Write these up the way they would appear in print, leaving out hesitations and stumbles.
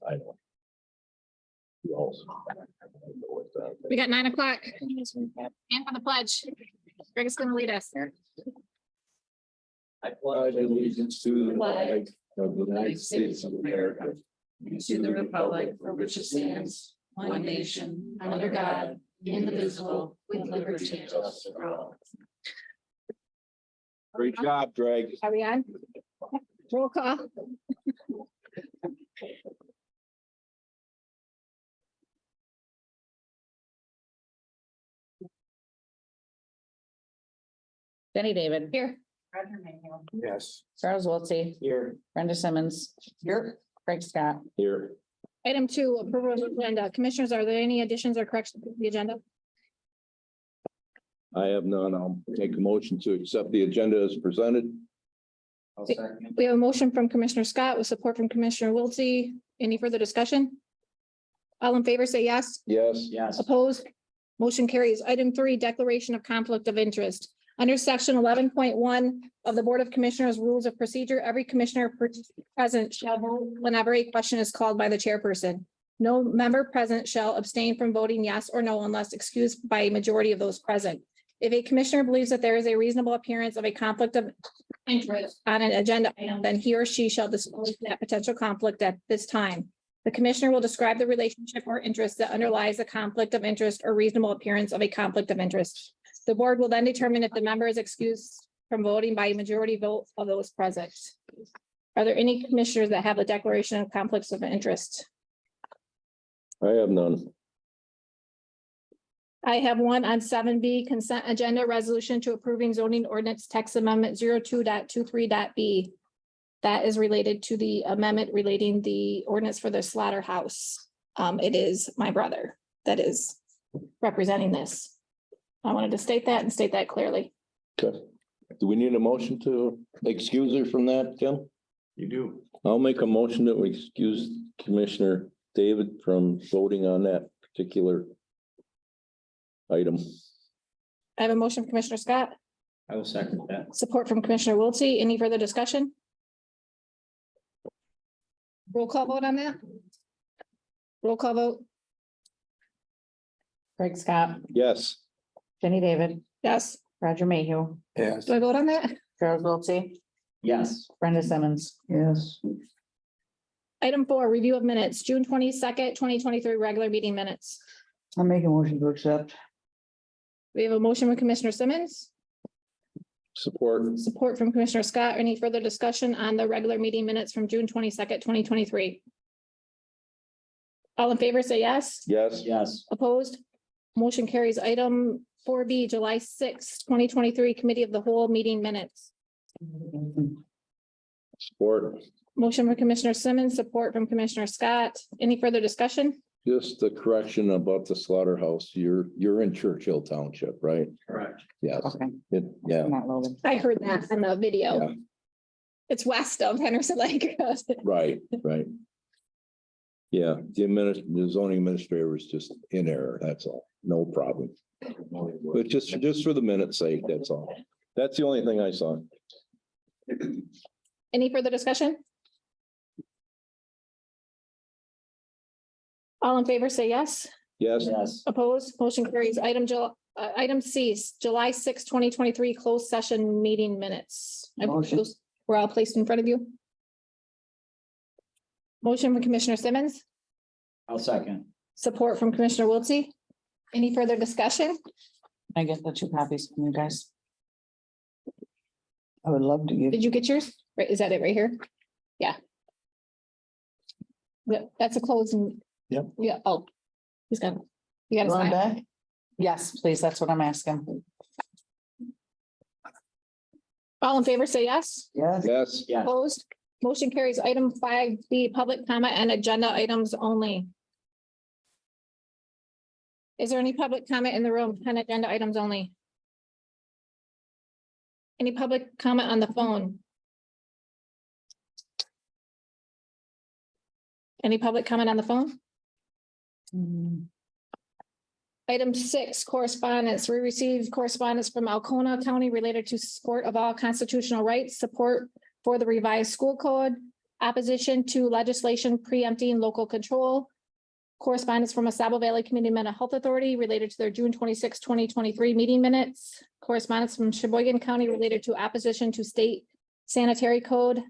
I don't. You also. We got 9 o'clock. And for the pledge. Greg is gonna lead us. I pledge allegiance to the flag of the United States of America, and to the republic for which it stands, one nation, under God, indivisible, with liberty and justice for all. Great job, Greg. Are we on? Roll call. Jenny David. Here. Roger Mayhew. Yes. Charles Wiltie. Here. Brenda Simmons. Here. Craig Scott. Here. Item 2, approval of agenda. Commissioners, are there any additions or corrections to the agenda? I have none. I'll make a motion to accept the agenda as presented. I'll second. We have a motion from Commissioner Scott with support from Commissioner Wiltie. Any further discussion? All in favor, say yes. Yes. Yes. Opposed? Motion carries. Item 3, declaration of conflict of interest. Under section 11.1 of the Board of Commissioners Rules of Procedure, every commissioner present shall vote whenever a question is called by the chairperson. No member present shall abstain from voting yes or no unless excused by a majority of those present. If a commissioner believes that there is a reasonable appearance of a conflict of interest on an agenda item, then he or she shall disclose that potential conflict at this time. The commissioner will describe the relationship or interest that underlies the conflict of interest or reasonable appearance of a conflict of interest. The board will then determine if the member is excused from voting by a majority vote of those present. Are there any commissioners that have a declaration of conflicts of interest? I have none. I have one on 7B consent agenda resolution to approving zoning ordinance text amendment 02.23.b. That is related to the amendment relating the ordinance for the slaughterhouse. It is my brother that is representing this. I wanted to state that and state that clearly. Okay. Do we need a motion to excuse her from that, Kim? You do. I'll make a motion that we excuse Commissioner David from voting on that particular item. I have a motion from Commissioner Scott, I will second that. support from Commissioner Wiltie. Any further discussion? Roll call vote on that? Roll call vote? Craig Scott. Yes. Jenny David. Yes. Roger Mayhew. Yes. Do I vote on that? Charles Wiltie. Yes. Brenda Simmons. Yes. Item 4, review of minutes, June 22nd, 2023, regular meeting minutes. I'll make a motion to accept. We have a motion from Commissioner Simmons, Support. support from Commissioner Scott. Any further discussion on the regular meeting minutes from June 22nd, 2023? All in favor, say yes. Yes. Yes. Opposed? Motion carries. Item 4B, July 6th, 2023, Committee of the Whole meeting minutes. Support. Motion from Commissioner Simmons, support from Commissioner Scott. Any further discussion? Just the correction about the slaughterhouse. You're in Churchill Township, right? Correct. Yes. Okay, Yeah. not Logan. I heard that in the Yeah. video. It's west of Henderson Lake. Right. Yeah, the zoning administrator was just in error. That's all. No problem. But just for the minute's sake, that's all. That's the only thing I saw. Any further discussion? All in favor, say yes. Yes. Yes. Opposed, motion carries. Item C, July 6, 2023, closed session meeting minutes. I believe Motion. those were all placed in front of you. Motion from Commissioner Simmons, I'll second. support from Commissioner Wiltie. Any further discussion? Can I get the 2 copies from you guys? I would love to give. Did you get yours? Right, is that it right here? Yeah. Yeah, that's a closing. Yep. Yeah, oh. He's got, you got to Run sign. back. Yes, please. That's what I'm asking. All in favor, say yes. Yes. Yes. Yes. Opposed, motion carries. Item 5B, public comment and agenda items only. Is there any public comment in the room on agenda items only? Any public comment on the phone? Any public comment on the phone? Item 6, correspondence. We received correspondence from Alcona County related to support of all constitutional rights, support for the revised school code, Opposition to legislation preempting local control. Correspondence from Asaba Valley Community Mental Health Authority related to their June 26, 2023 meeting minutes. Correspondence from Sheboygan County related to opposition to state sanitary code.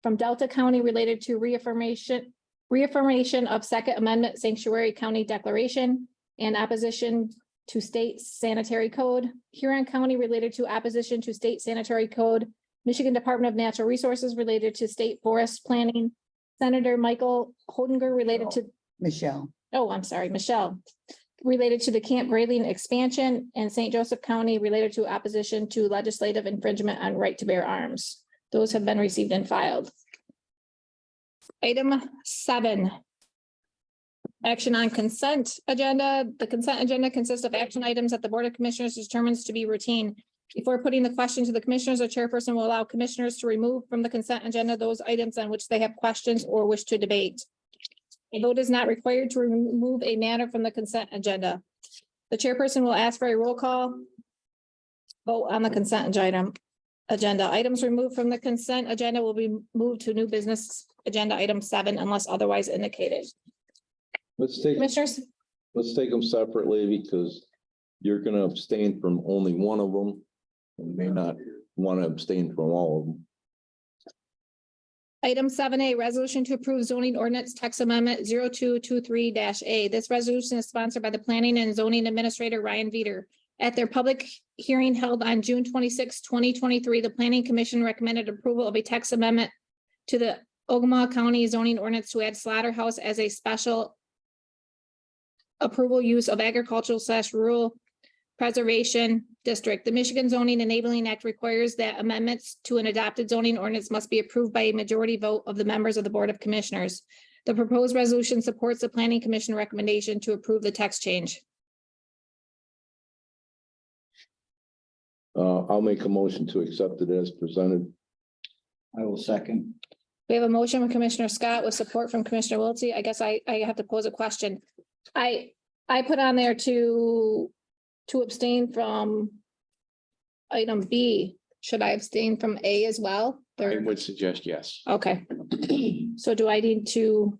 From Delta County related to reaffirmation of Second Amendment Sanctuary County Declaration and opposition to state sanitary code. Huron County related to opposition to state sanitary code. Michigan Department of Natural Resources related to state forest planning. Senator Michael Holdengard related to, Michelle. oh, I'm sorry, Michelle, related to the Camp Grayling expansion, and St. Joseph County related to opposition to legislative infringement on right to bear arms. Those have been received and filed. Item 7. Action on consent agenda. The consent agenda consists of action items that the Board of Commissioners determines to be routine. Before putting the question to the commissioners, the chairperson will allow commissioners to remove from the consent agenda those items on which they have questions or wish to debate. A vote is not required to remove a matter from the consent agenda. The chairperson will ask for a roll call vote on the consent agenda. Items removed from the consent agenda will be moved to new business agenda item 7 unless otherwise indicated. Let's take them separately because you're gonna abstain from only one of them. And may not want to abstain from all of them. Item 7A, resolution to approve zoning ordinance text amendment 0223-A. This resolution is sponsored by the Planning and Zoning Administrator Ryan Veeder. At their public hearing held on June 26, 2023, the Planning Commission recommended approval of a text amendment to the Ogemaw County zoning ordinance to add slaughterhouse as a special approval use of agricultural/rural preservation district. The Michigan Zoning Enabling Act requires that amendments to an adopted zoning ordinance must be approved by a majority vote of the members of the Board of Commissioners. The proposed resolution supports the Planning Commission recommendation to approve the text change. I'll make a motion to accept it as presented. I will second. We have a motion from Commissioner Scott with support from Commissioner Wiltie. I guess I have to pose a question. I put on there to abstain from item B. Should I abstain from A as well? I would suggest yes. Okay. So do I need to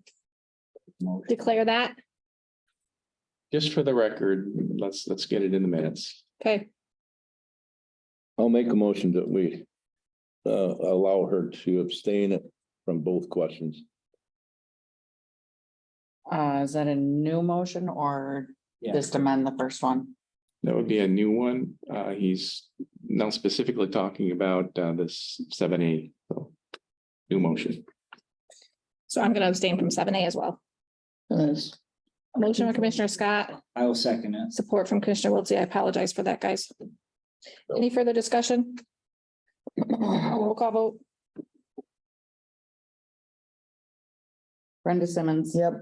declare that? Just for the record, let's get it in the minutes. Okay, I'll make a motion that we allow her to abstain from both questions. Is that a new motion or just amend the first one? That would be a new one. He's now specifically talking about this 7A. So, new motion. so I'm gonna abstain from 7A as well. Yes. Motion from Commissioner Scott, I will second it. support from Commissioner Wiltie. I apologize for that, guys. Any further discussion? Roll call vote. Brenda Simmons. Yep.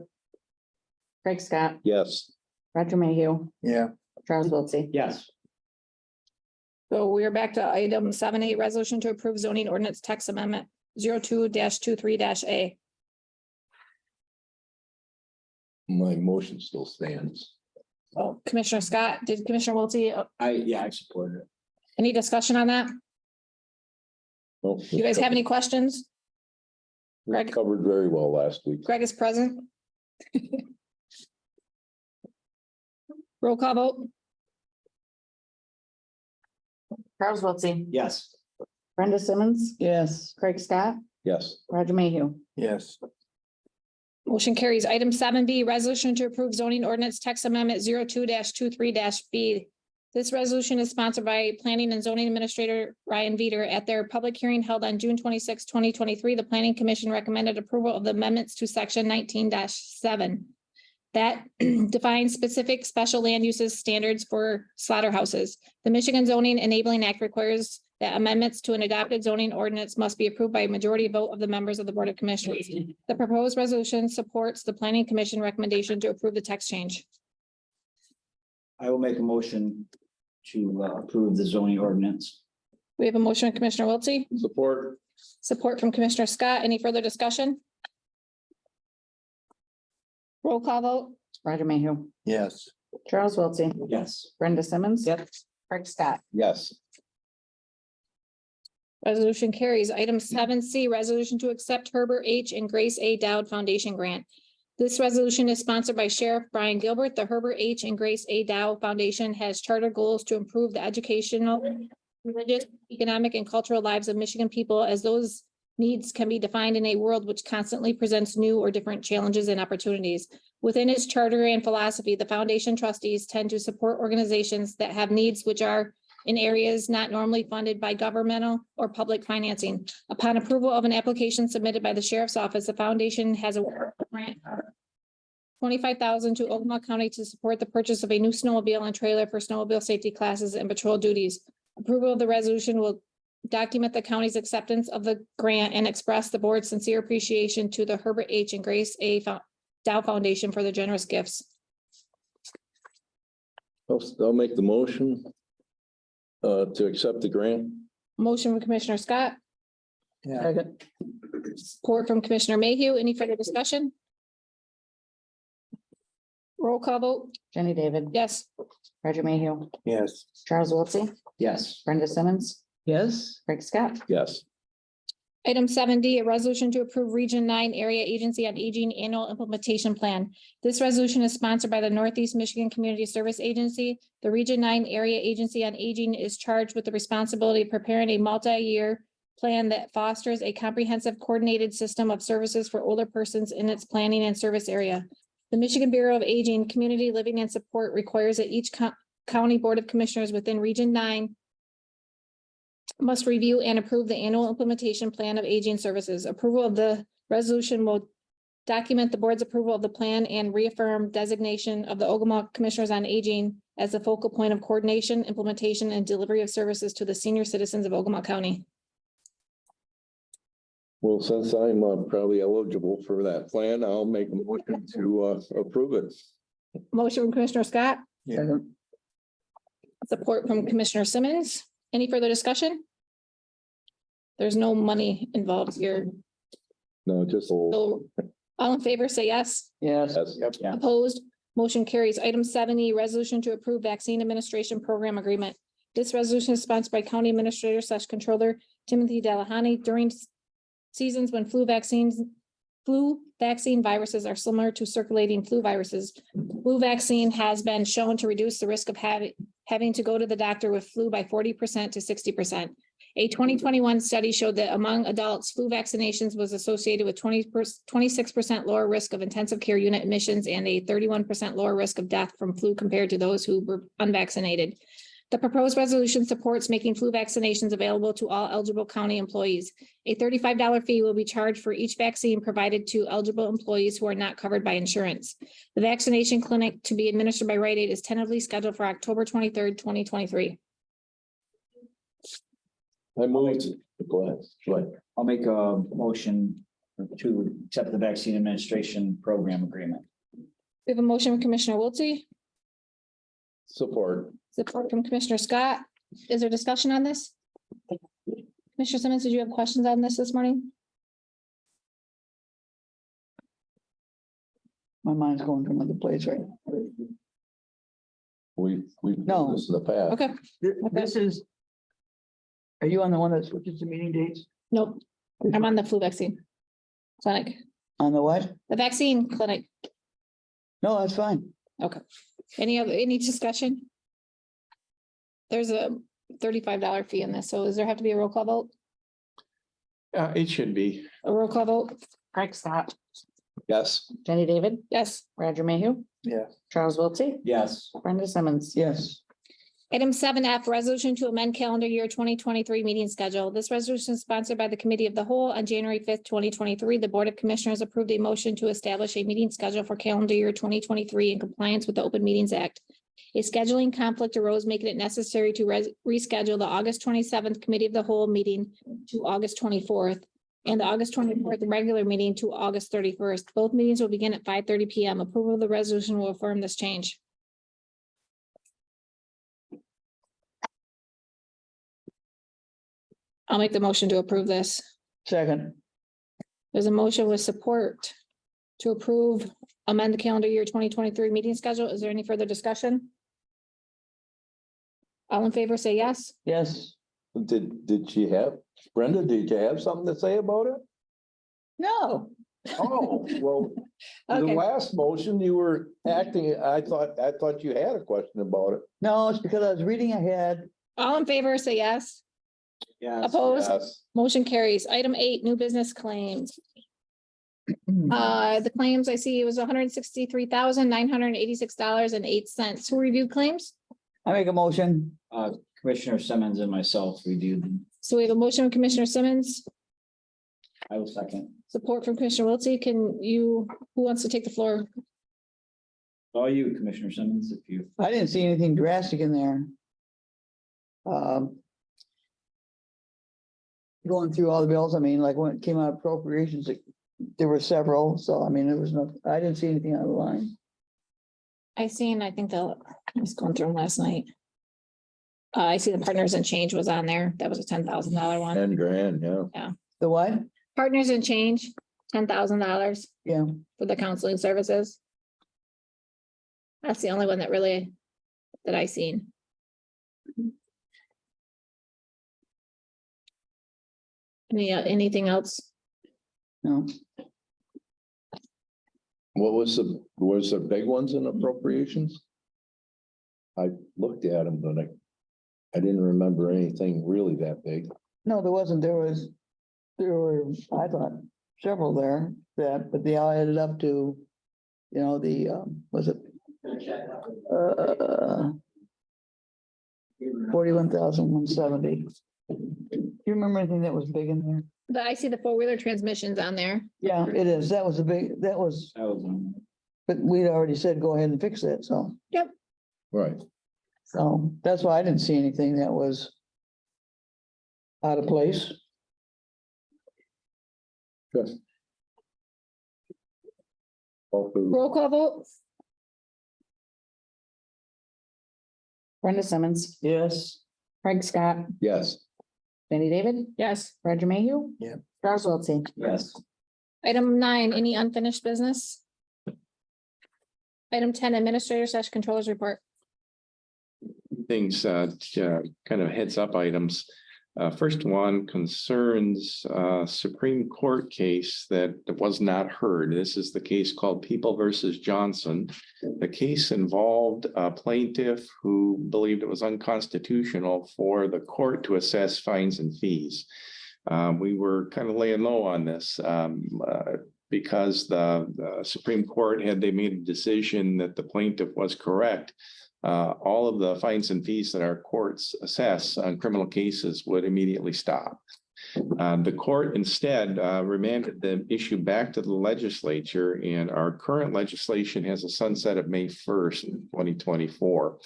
Craig Scott, Yes. Roger Mayhew, Yeah. Charles Wiltie. Yes. So we are back to item 7A, resolution to approve zoning ordinance text amendment 02-23-A. My motion still stands. Oh, Commissioner Scott, did Commissioner Wiltie, I support it. any discussion on that? Well, You guys have any questions? Greg? Covered very well last week. Greg is present. Roll call vote. Charles Wiltie, Yes. Brenda Simmons, Yes. Craig Scott, Yes. Roger Mayhew. Yes. Motion carries. Item 7B, resolution to approve zoning ordinance text amendment 02-23-B. This resolution is sponsored by Planning and Zoning Administrator Ryan Veeder. At their public hearing held on June 26, 2023, the Planning Commission recommended approval of the amendments to section 19-7 that defines specific special land uses standards for slaughterhouses. The Michigan Zoning Enabling Act requires that amendments to an adopted zoning ordinance must be approved by a majority vote of the members of the Board of Commissioners. The proposed resolution supports the Planning Commission recommendation to approve the text change. I will make a motion to approve the zoning ordinance. We have a motion from Commissioner Wiltie, Support. support from Commissioner Scott. Any further discussion? Roll call vote. Roger Mayhew, Yes. Charles Wiltie, Yes. Brenda Simmons. Yep. Craig Scott. Yes. Resolution carries. Item 7C, resolution to accept Herbert H. and Grace A. Dowd Foundation grant. This resolution is sponsored by Sheriff Brian Gilbert. The Herbert H. and Grace A. Dow Foundation has charter goals to improve the educational, religious, economic, and cultural lives of Michigan people, as those needs can be defined in a world which constantly presents new or different challenges and opportunities. Within its charter and philosophy, the foundation trustees tend to support organizations that have needs which are in areas not normally funded by governmental or public financing. Upon approval of an application submitted by the sheriff's office, the foundation has a grant $25,000 to Ogemaw County to support the purchase of a new snowmobile and trailer for snowmobile safety classes and patrol duties. Approval of the resolution will document the county's acceptance of the grant and express the board's sincere appreciation to the Herbert H. and Grace A. Dow Foundation for their generous gifts. I'll make the motion to accept the grant. Motion from Commissioner Scott, Second. support from Commissioner Mayhew. Any further discussion? Roll call vote. Jenny David. Yes. Roger Mayhew. Yes. Charles Wiltie. Yes. Brenda Simmons. Yes. Craig Scott. Yes. Item 7D, a resolution to approve Region 9 Area Agency on Aging Annual Implementation Plan. This resolution is sponsored by the Northeast Michigan Community Service Agency. The Region 9 Area Agency on Aging is charged with the responsibility of preparing a multi-year plan that fosters a comprehensive coordinated system of services for older persons in its planning and service area. The Michigan Bureau of Aging, Community Living and Support requires that each county board of commissioners within Region 9 must review and approve the annual implementation plan of aging services. Approval of the resolution will document the board's approval of the plan and reaffirm designation of the Ogemaw Commissioners on Aging as the focal point of coordination, implementation, and delivery of services to the senior citizens of Ogemaw County. Well, since I'm probably eligible for that plan, I'll make a motion to approve it. Motion from Commissioner Scott, Second. support from Commissioner Simmons. Any further discussion? There's no money involved here. No, just a little. So all in favor, say yes. Yes. Yes. Yeah. Opposed, motion carries. Item 7E, resolution to approve vaccine administration program agreement. This resolution is sponsored by County Administrator / Controller Timothy Delahoney. During seasons when flu vaccine viruses are similar to circulating flu viruses, flu vaccine has been shown to reduce the risk of having to go to the doctor with flu by 40% to 60%. A 2021 study showed that among adults, flu vaccinations was associated with 26% lower risk of intensive care unit admissions and a 31% lower risk of death from flu compared to those who were unvaccinated. The proposed resolution supports making flu vaccinations available to all eligible county employees. A $35 fee will be charged for each vaccine provided to eligible employees who are not covered by insurance. The vaccination clinic to be administered by Rite Aid is tentatively scheduled for October 23rd, 2023. I moved. Go ahead. I'll make a motion to accept the vaccine administration program agreement. We have a motion from Commissioner Wiltie, Support. support from Commissioner Scott. Is there discussion on this? Commissioner Simmons, did you have questions on this morning? My mind's going to another place right now. We've No. done this in the past. Okay, This is. Are you on the one that switches the meeting dates? nope, I'm on the flu vaccine clinic, On the what? the vaccine clinic. No, that's fine. Any discussion? There's a $35 fee in this, so does there have to be a roll call vote? It should be. A roll call vote? Craig Scott. Yes. Jenny David. Yes. Roger Mayhew. Yeah. Charles Wiltie. Yes. Brenda Simmons. Yes. Item 7F, resolution to amend calendar year 2023 meeting schedule. This resolution is sponsored by the Committee of the Whole. On January 5th, 2023, the Board of Commissioners approved a motion to establish a meeting schedule for calendar year 2023 in compliance with the Open Meetings Act. A scheduling conflict arose, making it necessary to reschedule the August 27th Committee of the Whole meeting to August 24th and the August 24th regular meeting to August 31st. Both meetings will begin at 5:30 p.m. Approval of the resolution will affirm this change. I'll make the motion to approve this. Second. There's a motion with support to approve, amend the calendar year 2023 meeting schedule. Is there any further discussion? All in favor, say yes. Yes. Did she have Brenda, did you have something to say about it? No. Oh, well, the Okay. last motion you were acting, I thought you had a question about it. No, it's because I was reading ahead. All in favor, say yes. Yeah. Opposed? Yes. Motion carries. Item 8, new business claims. The claims I see was $163,986.08. Who reviewed claims? I make a motion. Commissioner Simmons and myself reviewed them. So we have a motion from Commissioner Simmons, I will second. support from Commissioner Wiltie. Who wants to take the floor? All you, Commissioner Simmons, if you. I didn't see anything drastic in there. Going through all the bills, I mean, like when it came out appropriations, there were several, so I mean, I didn't see anything out of the line. I think I was going through them last night. I see the Partners in Change was on there. That was a $10,000 one. 10 grand, yeah. The what? Partners in Change, $10,000 Yeah, for the counseling services. That's the only one that I seen. Anything else? no, Was the big ones in appropriations? I looked at them, but I didn't remember anything really that big. no, there wasn't. There were, I thought, several there but they all added up to, was it? 41,170. Do you remember anything that was big in there? I see the 4-wheeler transmissions on there. Yeah, it is. That was but we'd already said, go ahead and fix that, so. Right. So that's why I didn't see anything that was out of place. Good. Roll call vote? Brenda Simmons, Yes. Craig Scott, Yes. Jenny David, Yes. Roger Mayhew. Yeah. Charles Wiltie. Yes. Item 9, any unfinished business? Item 10, administrator / controllers report. Things, kind of heads up items. First one concerns Supreme Court case that was not heard. This is the case called People versus Johnson. The case involved a plaintiff who believed it was unconstitutional for the court to assess fines and fees. We were kind of laying low on this because the Supreme Court, had they made a decision that the plaintiff was correct, all of the fines and fees that our courts assess on criminal cases would immediately stop. The court instead remanded the issue back to the legislature, and our current legislation has a sunset of May 1st, 2024.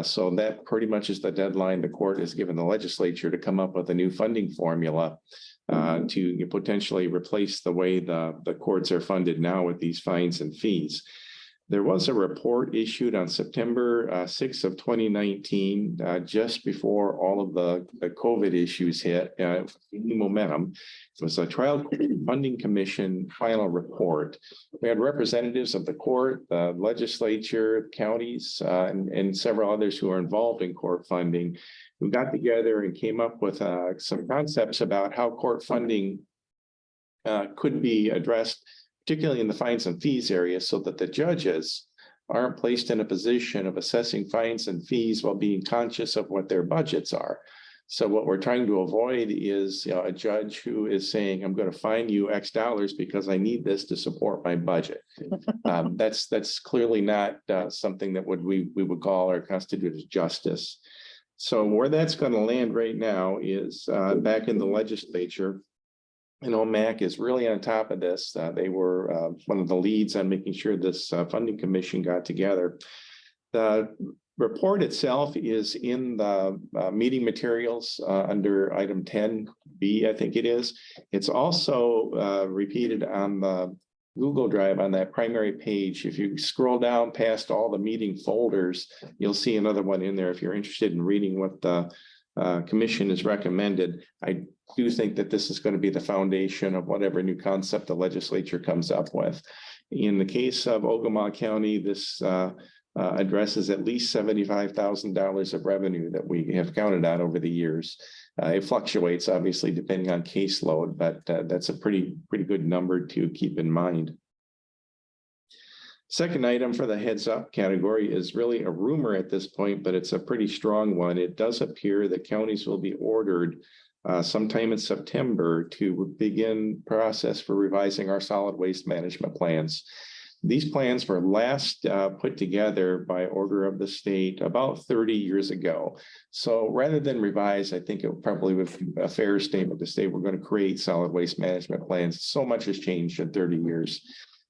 So that pretty much is the deadline the court has given the legislature to come up with a new funding formula to potentially replace the way the courts are funded now with these fines and fees. There was a report issued on September 6th of 2019, just before all of the COVID issues hit, momentum. It was a trial funding commission final report. We had representatives of the court, the legislature, counties, and several others who are involved in court funding, who got together and came up with some concepts about how court funding could be addressed, particularly in the fines and fees area, so that the judges aren't placed in a position of assessing fines and fees while being conscious of what their budgets are. So what we're trying to avoid is a judge who is saying, I'm going to fine you X dollars because I need this to support my budget. That's clearly not something that we would call or constitute as justice. So where that's going to land right now is back in the legislature. And OMAC is really on top of this. They were one of the leads on making sure this funding commission got together. The report itself is in the meeting materials under item 10B, I think it is. It's also repeated on the Google Drive on that primary page. If you scroll down past all the meeting folders, you'll see another one in there if you're interested in reading what the commission has recommended. I do think that this is going to be the foundation of whatever new concept the legislature comes up with. In the case of Ogemaw County, this addresses at least $75,000 of revenue that we have counted on over the years. It fluctuates obviously depending on caseload, but that's a pretty good number to keep in mind. Second item for the heads up category is really a rumor at this point, but it's a pretty strong one. It does appear that counties will be ordered sometime in September to begin process for revising our solid waste management plans. These plans were last put together by order of the state about 30 years ago. So rather than revise, I think it probably would be a fair statement to say we're going to create solid waste management plans. So much has changed in 30 years.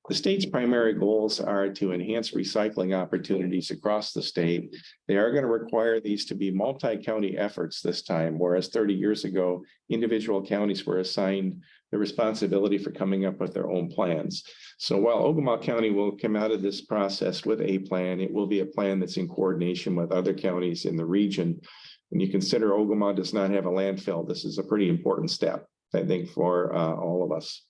The state's primary goals are to enhance recycling opportunities across the state. They are going to require these to be multi-county efforts this time, whereas 30 years ago, individual counties were assigned the responsibility for coming up with their own plans. So while Ogemaw County will come out of this process with a plan, it will be a plan that's in coordination with other counties in the region. When you consider Ogemaw does not have a landfill, this is a pretty important step, I think, for all of us.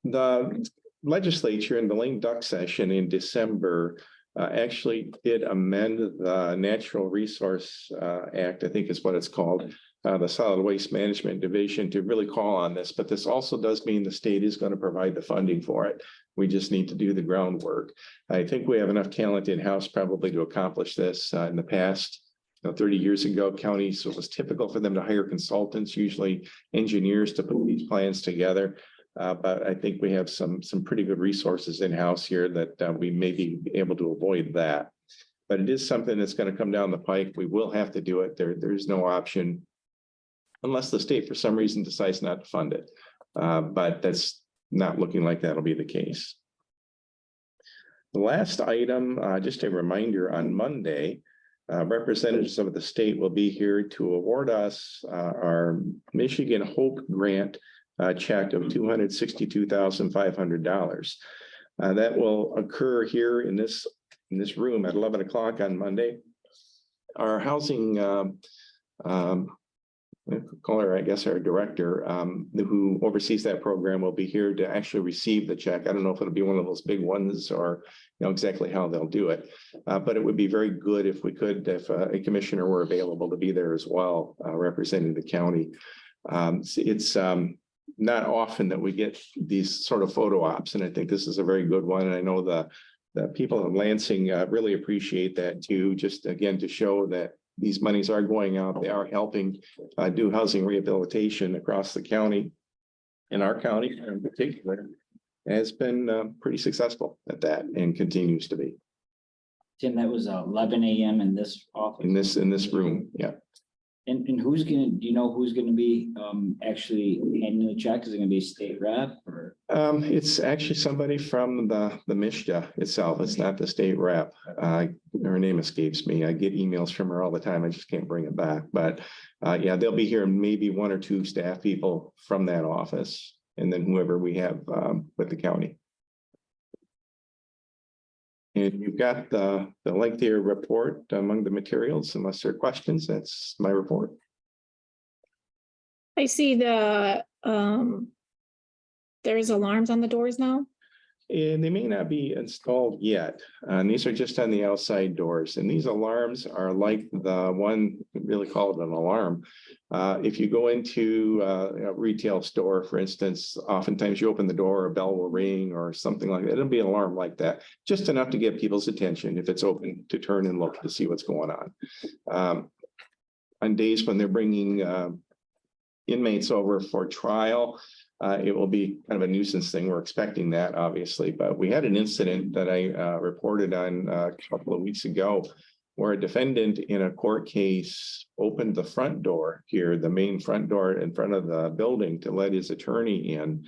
The legislature in the lame duck session in December actually did amend the Natural Resource Act, I think is what it's called, the Solid Waste Management Division, to really call on this. But this also does mean the state is going to provide the funding for it. We just need to do the groundwork. I think we have enough talent in-house probably to accomplish this. In the past, 30 years ago, counties, it was typical for them to hire consultants, usually engineers, to put these plans together. But I think we have some pretty good resources in-house here that we may be able to avoid that. But it is something that's going to come down the pike. We will have to do it. There's no option unless the state for some reason decides not to fund it. But that's not looking like that'll be the case. The last item, just a reminder, on Monday, representatives of the state will be here to award us our Michigan Hope Grant check of $262,500. That will occur here in this room at 11 o'clock on Monday. Our housing call her, I guess, our director who oversees that program will be here to actually receive the check. I don't know if it'll be one of those big ones or exactly how they'll do it, but it would be very good if we could, if a commissioner were available to be there as well, representing the county. It's not often that we get these sort of photo ops, and I think this is a very good one. And I know the people in Lansing really appreciate that too, just again to show that these monies are going out. They are helping do housing rehabilitation across the county. And our county in particular has been pretty successful at that and continues to be. Tim, that was 11 a.m. in this office. In this room, yeah. And who's gonna, do you know who's gonna be actually handing the check? Is it gonna be a state rep or? It's actually somebody from the MISHDA itself. It's not the state rep. Her name escapes me. I get emails from her all the time. I just can't bring it back. But yeah, they'll be here, maybe one or two staff people from that office, and then whoever we have with the county. And you've got the lengthier report among the materials. Unless there are questions, that's my report. I see there's alarms on the doors now. And they may not be installed yet. And these are just on the outside doors. And these alarms are like the one, really call it an alarm. If you go into a retail store, for instance, oftentimes you open the door, a bell will ring or something like that. It'll be an alarm like that, just enough to get people's attention if it's open to turn and look to see what's going on. On days when they're bringing inmates over for trial, it will be kind of a nuisance thing. We're expecting that, obviously, but we had an incident that I reported on a couple of weeks ago where a defendant in a court case opened the front door here, the main front door in front of the building, to let his attorney in.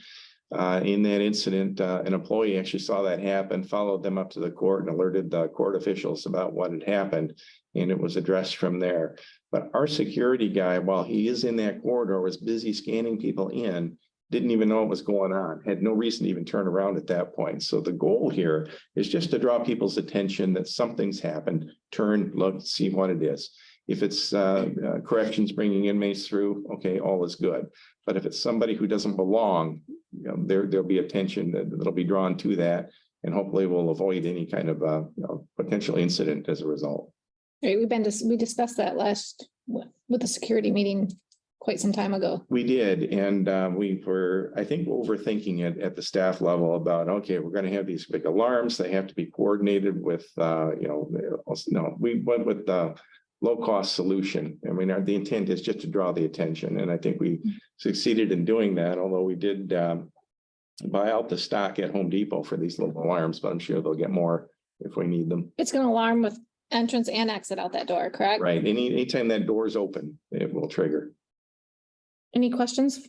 In that incident, an employee actually saw that happen, followed them up to the court and alerted the court officials about what had happened, and it was addressed from there. But our security guy, while he is in that corridor, was busy scanning people in, didn't even know what was going on, had no reason to even turn around at that point. So the goal here is just to draw people's attention that something's happened, turn, look, see what it is. If it's corrections bringing inmates through, okay, all is good. But if it's somebody who doesn't belong, there'll be attention that'll be drawn to that. and hopefully we'll avoid any kind of, potential incident as a result. Right, we discussed that last, with the security meeting quite some time ago. We did, and we were, I think, overthinking it at the staff level about, okay, we're gonna have these big alarms, they have to be coordinated with, no, we went with the low-cost solution. I mean, the intent is just to draw the attention, and I think we succeeded in doing that, although we did buy out the stock at Home Depot for these little alarms, but I'm sure they'll get more if we need them. It's gonna alarm with entrance and exit out that door, correct? Right, anytime that door is open, it will trigger. Any questions,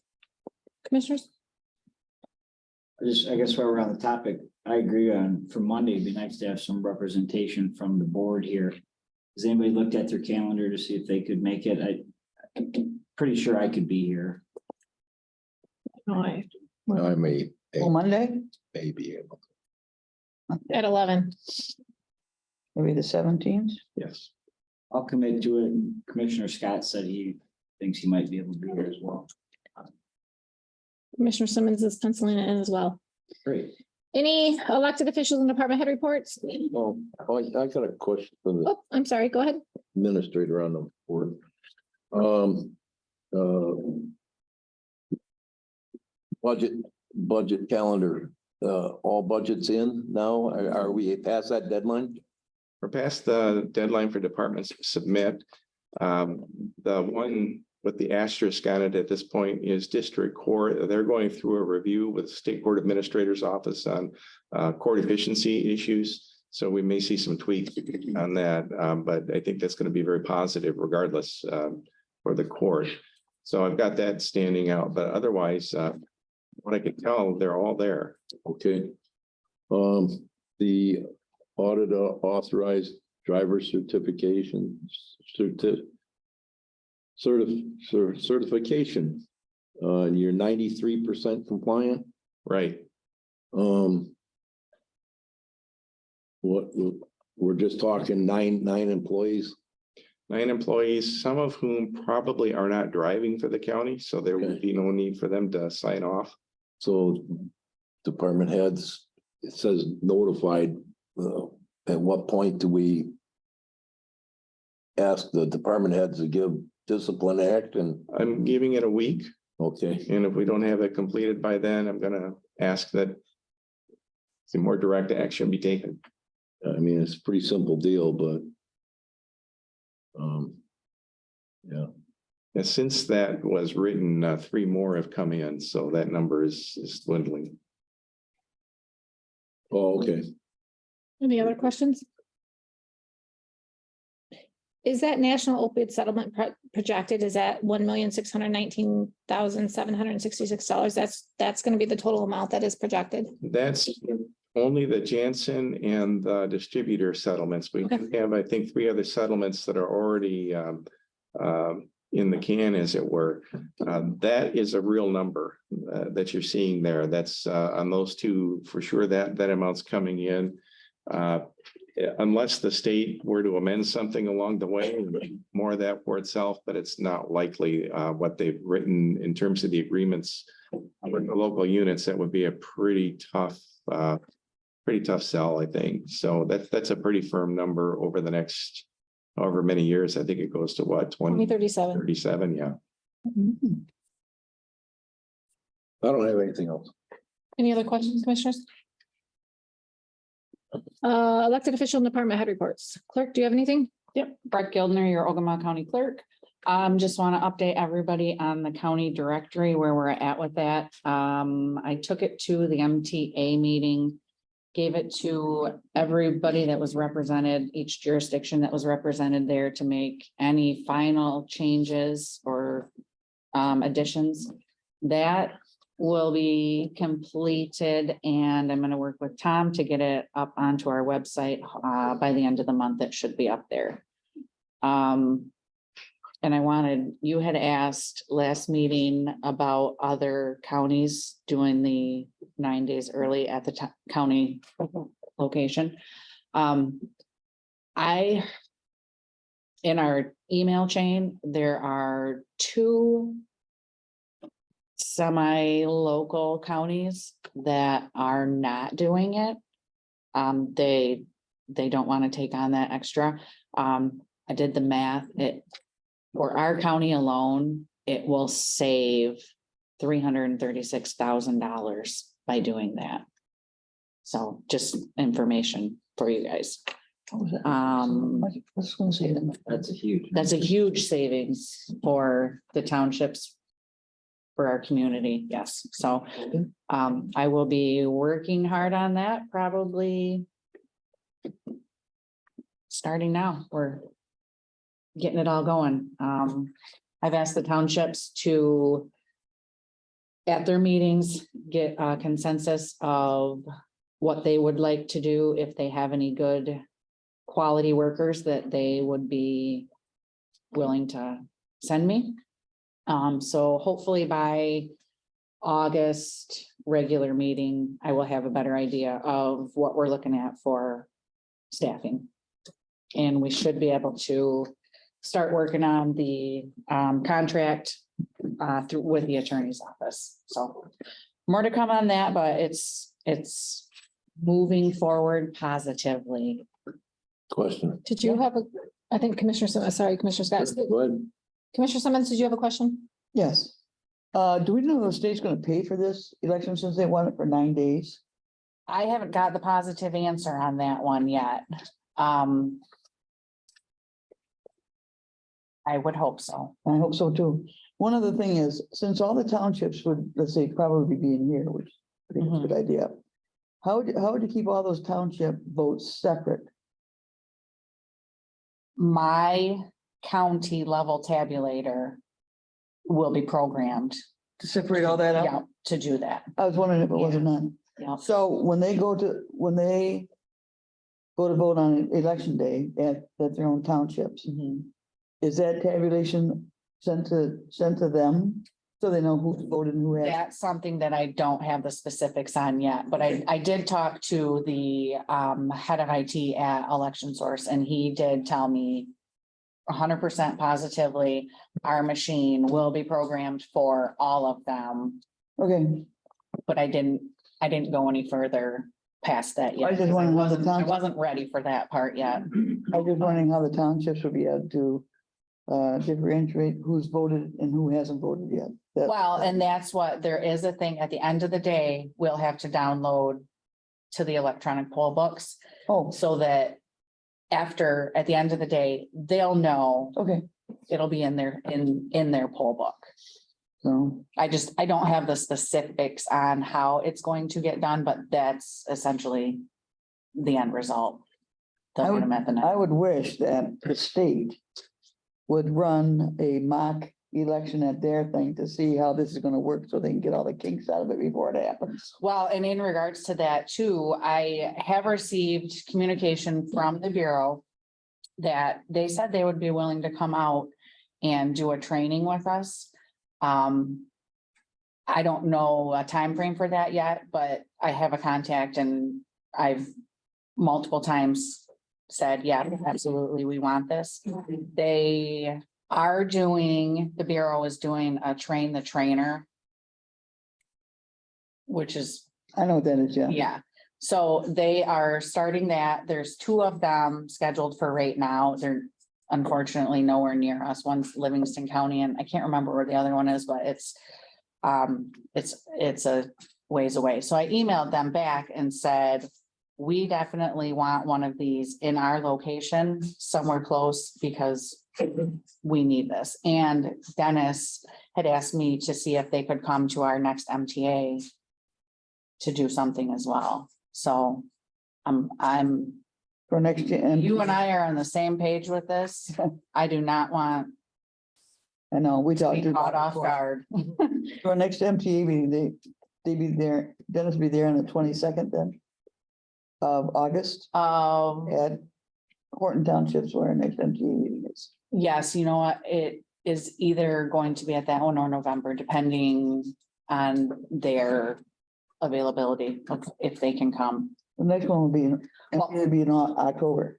commissioners? I guess while we're on the topic, I agree on, for Monday, it'd be nice to have some representation from the board here. Has anybody looked at their calendar to see if they could make it? I'm pretty sure I could be here. No, I may Monday, be able. at 11. maybe the 17th. Yes. I'll commit to it. Commissioner Scott said he thinks he might be able to be here as well. Commissioner Simmons is penciling it in as well. Great. Any elected officials and department head reports? Oh, I got a question for the Oh, I'm sorry, go ahead. administrator on the board. Budget calendar, all budgets in now? Are we past that deadline? We're past the deadline for departments to submit. The one with the asterisk on it at this point is District Court. They're going through a review with the State Court Administrator's Office on court efficiency issues. So we may see some tweaks on that, but I think that's going to be very positive regardless for the court. So I've got that standing out, but otherwise, what I could tell, they're all there. Okay. The auditor authorized driver certification, certification. You're 93% compliant. Right. What, we're just talking nine employees. 9 employees, some of whom probably are not driving for the county, so there will be no need for them to sign off. So department heads, it says notified. At what point do we ask the department heads to give discipline action? I'm giving it a week, Okay, and if we don't have it completed by then, I'm gonna ask that some more direct action be taken. I mean, it's a pretty simple deal, but yeah. And since that was written, 3 more have come in, so that number is dwindling. Oh, okay. Any other questions? Is that national opioid settlement projected? Is that $1,619,766? That's going to be the total amount that is projected. That's only the Janssen and the distributor settlements. We have, I think, 3 other settlements that are already in the can, as it were. That is a real number that you're seeing there. That's on those 2 for sure. That amount's coming in. Unless the state were to amend something along the way, more of that for itself, but it's not likely. What they've written in terms of the agreements with the local units, that would be a pretty tough sell, I think. So that's a pretty firm number over the next however many years. I think it goes to what, 2037. 37, yeah. I don't have anything else. Any other questions, commissioners? Elected official and department head reports. Clerk, do you have anything? Yep, Brett Gildner, your Ogemaw County Clerk. Just want to update everybody on the county directory where we're at with that. I took it to the MTA meeting, gave it to everybody that was represented, each jurisdiction that was represented there to make any final changes or additions. That will be completed, and I'm going to work with Tom to get it up onto our website by the end of the month. It should be up there. And you had asked last meeting about other counties doing the 9 days early at the county location. In our email chain, there are 2 semi-local counties that are not doing it. They don't want to take on that extra. I did the math. For our county alone, it will save $336,000 by doing that. So just information for you guys. What was that? I Um, was gonna say that. That's a huge. That's a huge savings for the townships. For our community, yes. So I will be working hard on that probably. Starting now, we're getting it all going. I've asked the townships to. At their meetings, get a consensus of what they would like to do, if they have any good quality workers that they would be willing to send me. So hopefully by August regular meeting, I will have a better idea of what we're looking at for staffing. And we should be able to start working on the contract through with the attorney's office. So more to come on that, but it's moving forward positively. Question. Did you have I think Commissioner Simmons, sorry, Commissioner Scott. Go ahead. Commissioner Simmons, did you have a question? Yes. Do we know the state's gonna pay for this election since they won it for 9 days? I haven't got the positive answer on that one yet. I would hope so. I hope so too. One other thing is, since all the townships would, let's say, probably be in here, which I think is a good idea. How would you keep all those township votes separate? My county level tabulator will be programmed, To separate all that yeah, out? to do that. I was wondering if it wasn't on. Yeah. So when they go to vote on election day at their own townships, Mhm. is that tabulation sent to them? So they know who voted and who hasn't? That's something that I don't have the specifics on yet, but I did talk to the head of IT at Election Source, and he did tell me 100% positively, our machine will be programmed for all of them, Okay, but I didn't go any further past that yet. I just because wanted to know the I township. wasn't ready for that part yet. I was just wondering how the townships would be able to differentiate who's voted and who hasn't voted yet. Well, and that's what, there is a thing, at the end of the day, we'll have to download to the electronic poll books, Oh, so that at the end of the day, they'll know okay, it'll be in their poll book. so, I don't have the specifics on how it's going to get done, but that's essentially the end result. I would- The I would wish that the state would run a mock election at their thing to see how this is gonna work, so they can get all the kinks out of it before it happens. Well, and in regards to that too, I have received communication from the Bureau that they said they would be willing to come out and do a training with us. I don't know a time frame for that yet, but I have a contact, and I've multiple times said, yeah, absolutely, we want this. They are doing, the Bureau is doing a train the trainer, which is, I know what that is, yeah. yeah. So they are starting that. There's 2 of them scheduled for right now. They're unfortunately nowhere near us. One's Livingston County, and I can't remember where the other one is, but it's a ways away. So I emailed them back and said, we definitely want one of these in our location somewhere close, because we need this. And Dennis had asked me to see if they could come to our next MTA to do something as well. So I'm, For next year, and you and I are on the same page with this. I do not want I know, we to talked. be about caught off before. guard. For our next MTA meeting, they be there, Dennis be there on the 22nd then of August at Horton Townships, where our next MTA meeting is. Yes, you know what, it is either going to be at that one or November, depending on their availability, if they can come. The next one will be, Well- it'll be in October.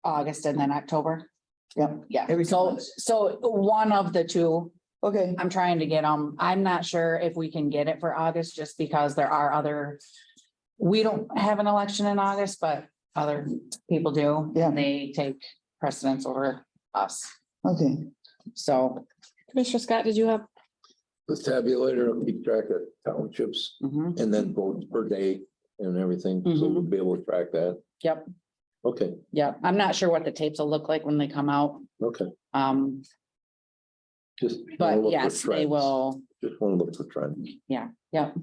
August and then October. Yep, Yeah, Every 2 so, months. so one of the 2, okay, I'm trying to get them. I'm not sure if we can get it for August, just because there are other We don't have an election in August, but other people do. Yeah. They take precedence over us. Okay, So. Commissioner Scott, did you have? The tabulator will keep track of townships Mhm. and then votes per day and everything, so we'll be able to track that. Yep, Okay, yep. I'm not sure what the tapes will look like when they come out. okay, just. wanna But look for yes, they trends. will. Just want to look for trends. Yep.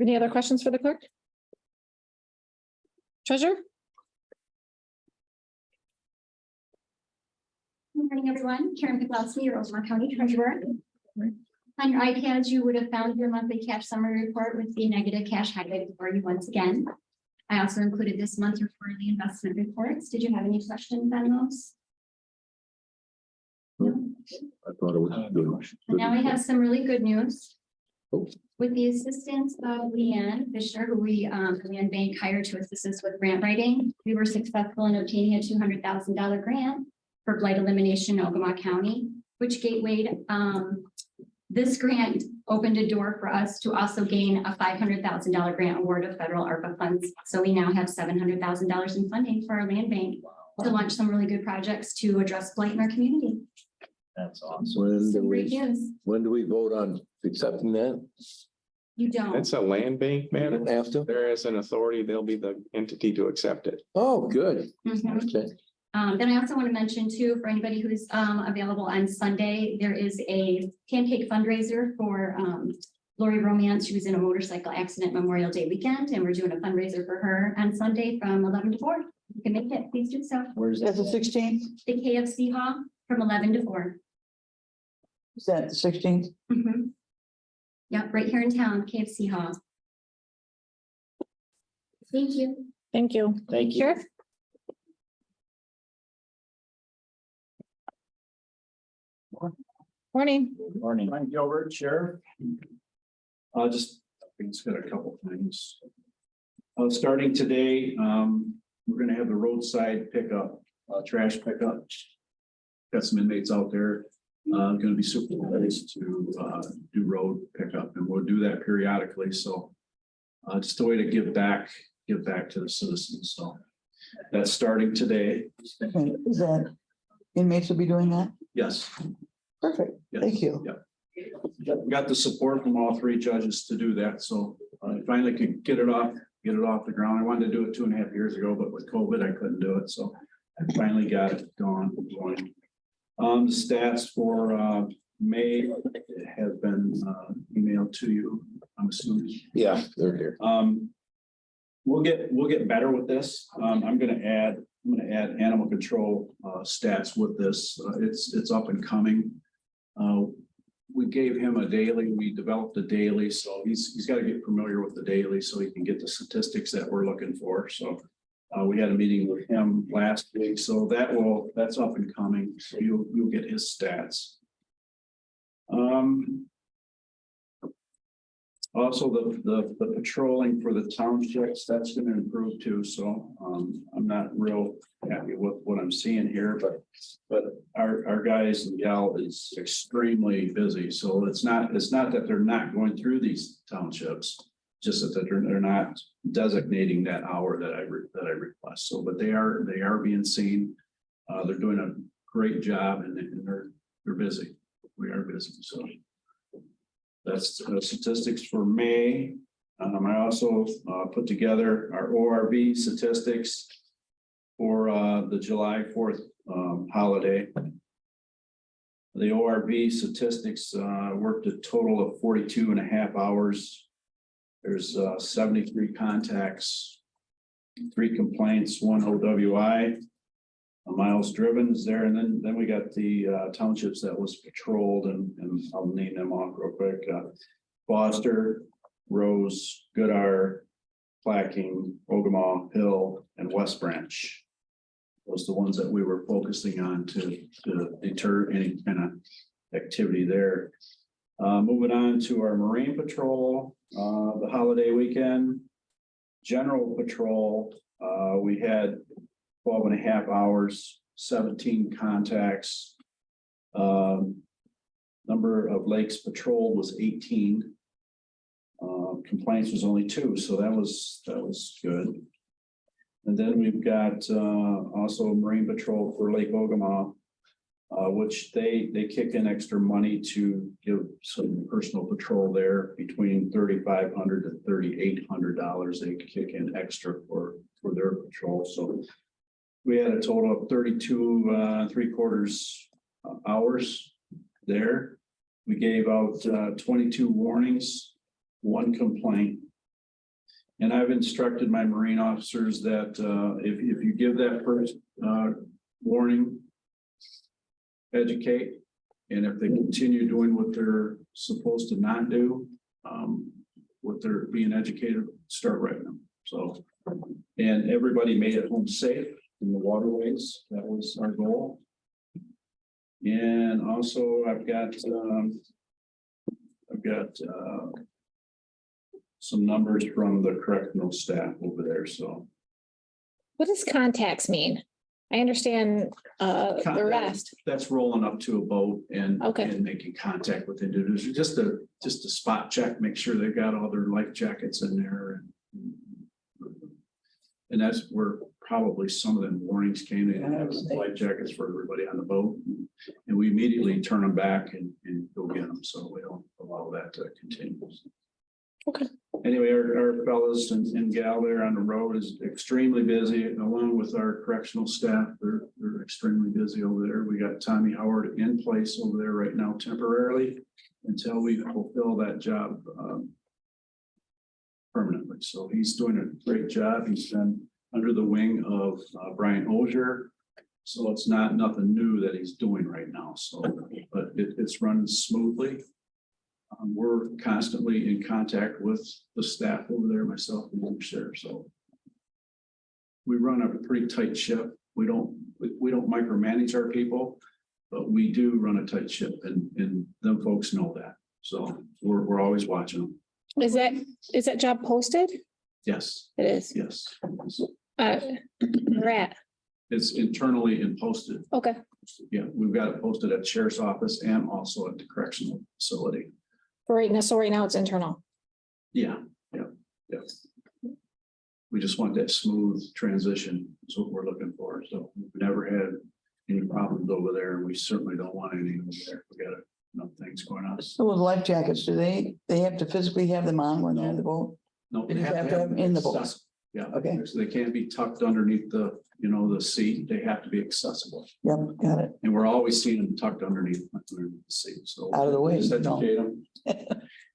Any other questions for the clerk? Treasurer? Good morning, everyone. Karen Pawlowski, your Ogemaw County Treasurer. On your iPads, you would have found your monthly cash summary report with the negative cash highlighted for you once again. I also included this month's quarterly investment reports. Did you have any questions on those? No? I thought it was good. And now we have some really good news. Oh. With the assistance of Leanne Fisher, who Leanne Bank hired to assist us with grant writing, we were successful in obtaining a $200,000 grant for blight elimination in Ogemaw County, which gatewayed, this grant opened a door for us to also gain a $500,000 grant award of federal ARPA funds. So we now have $700,000 in funding for our land bank to launch some really good projects to address blight in our community. That's awesome. When do Some great we, news. when do we vote on accepting that? You don't. That's a land bank, We man. don't have to? There is an authority, they'll be the entity to accept it. Oh, good. Mhm. Okay. Then I also want to mention too, for anybody who's available on Sunday, there is a pancake fundraiser for Lori Romance. She was in a motorcycle accident Memorial Day weekend, and we're doing a fundraiser for her on Sunday from 11 to 4. You can make it, please do so. Where's that's the that? 16th, The KFC hall from 11 to 4. is that the 16th? Mhm. Yep, right here in town, KFC hall. Thank you. Thank you. Thank you. Sheriff? Morning. Morning. Frank Gilbert, Sheriff. Just got a couple things. Starting today, we're gonna have the roadside pickup, trash pickup. Got some inmates out there, gonna be supervised to do road pickup, and we'll do that periodically, so. Just a way to give back to the citizens, so. That's starting today. Okay, is that inmates will be doing that? Yes. Perfect, yes, thank you. Yeah. Got the support from all three judges to do that, so I finally could get it off the ground. I wanted to do it 2.5 years ago, but with COVID, I couldn't do it, so I finally got it going. The stats for May have been emailed to you, I'm assuming. Yeah, they're here. We'll get better with this. I'm gonna add animal control stats with this. It's up and coming. We gave him a daily, we developed a daily, so he's got to get familiar with the daily so he can get the statistics that we're looking for. So we had a meeting with him last week, so that's up and coming. So you'll get his stats. Also, the patrolling for the townships, that's going to improve too. So I'm not real happy with what I'm seeing here, but our guys and gal is extremely busy. So it's not that they're not going through these townships, just that they're not designating that hour that I request. So, but they are being seen. They're doing a great job, and they're busy. We are busy. So. That's statistics for May. I also put together our ORV statistics for the July 4th holiday. The ORV statistics worked a total of 42.5 hours. There's 73 contacts, 3 complaints, 1 OWI. Miles driven is there, and then we got the townships that was patrolled, and I'll name them off real quick. Foster, Rose, Goodar, Clacking, Ogemaw, Hill, and West Branch. Those are the ones that we were focusing on to deter any kind of activity there. Moving on to our Marine Patrol, the holiday weekend. General Patrol, we had 12.5 hours, 17 contacts. Number of lakes patrolled was 18. Complaints was only 2, so that was good. And then we've got also Marine Patrol for Lake Ogemaw, which they kick in extra money to give some personal patrol there between $3,500 to $3,800. They kick in extra for their patrol. So we had a total of 32 3/4 hours there. We gave out 22 warnings, 1 complaint. And I've instructed my Marine officers that if you give that first warning, educate, and if they continue doing what they're supposed to not do, what they're being educated, start writing them. So, and everybody made it home safe in the waterways. That was our goal. And also I've got some numbers from the correctional staff over there, so. What does contacts mean? I understand the rest. That's rolling up to a boat and, Okay. and making contact with individuals, just a spot check, make sure they've got all their life jackets in there. And that's where probably some of them warnings came in, have life jackets for everybody on the boat. And we immediately turn them back and go get them, so we don't allow that to continue. Okay. Anyway, our fellas and gal there on the road is extremely busy, and along with our correctional staff, they're extremely busy over there. We got Tommy Howard in place over there right now temporarily until we fulfill that job permanently. So he's doing a great job. He's been under the wing of Brian Ozier. So it's nothing new that he's doing right now. So, but it's running smoothly. We're constantly in contact with the staff over there, myself and the sheriff. So we run a pretty tight ship. We don't micromanage our people, but we do run a tight ship, and them folks know that. So we're always watching them. Is that job posted? Yes, It is. yes. Rat. It's internally and posted. Okay. Yeah, we've got it posted at the sheriff's office and also at the correctional facility. For right now, so right now it's internal. Yeah. We just want that smooth transition is what we're looking for. So we've never had any problems over there, and we certainly don't want any over there. We got enough things going on. So with life jackets, do they have to physically have them on when they're in the boat? No, You have to have them in the boat. accessible. Yeah. Okay. So they can't be tucked underneath the seat. They have to be accessible. Yep, got it. And we're always seeing them tucked underneath the seat, so. Out of the way, Just no. educate them.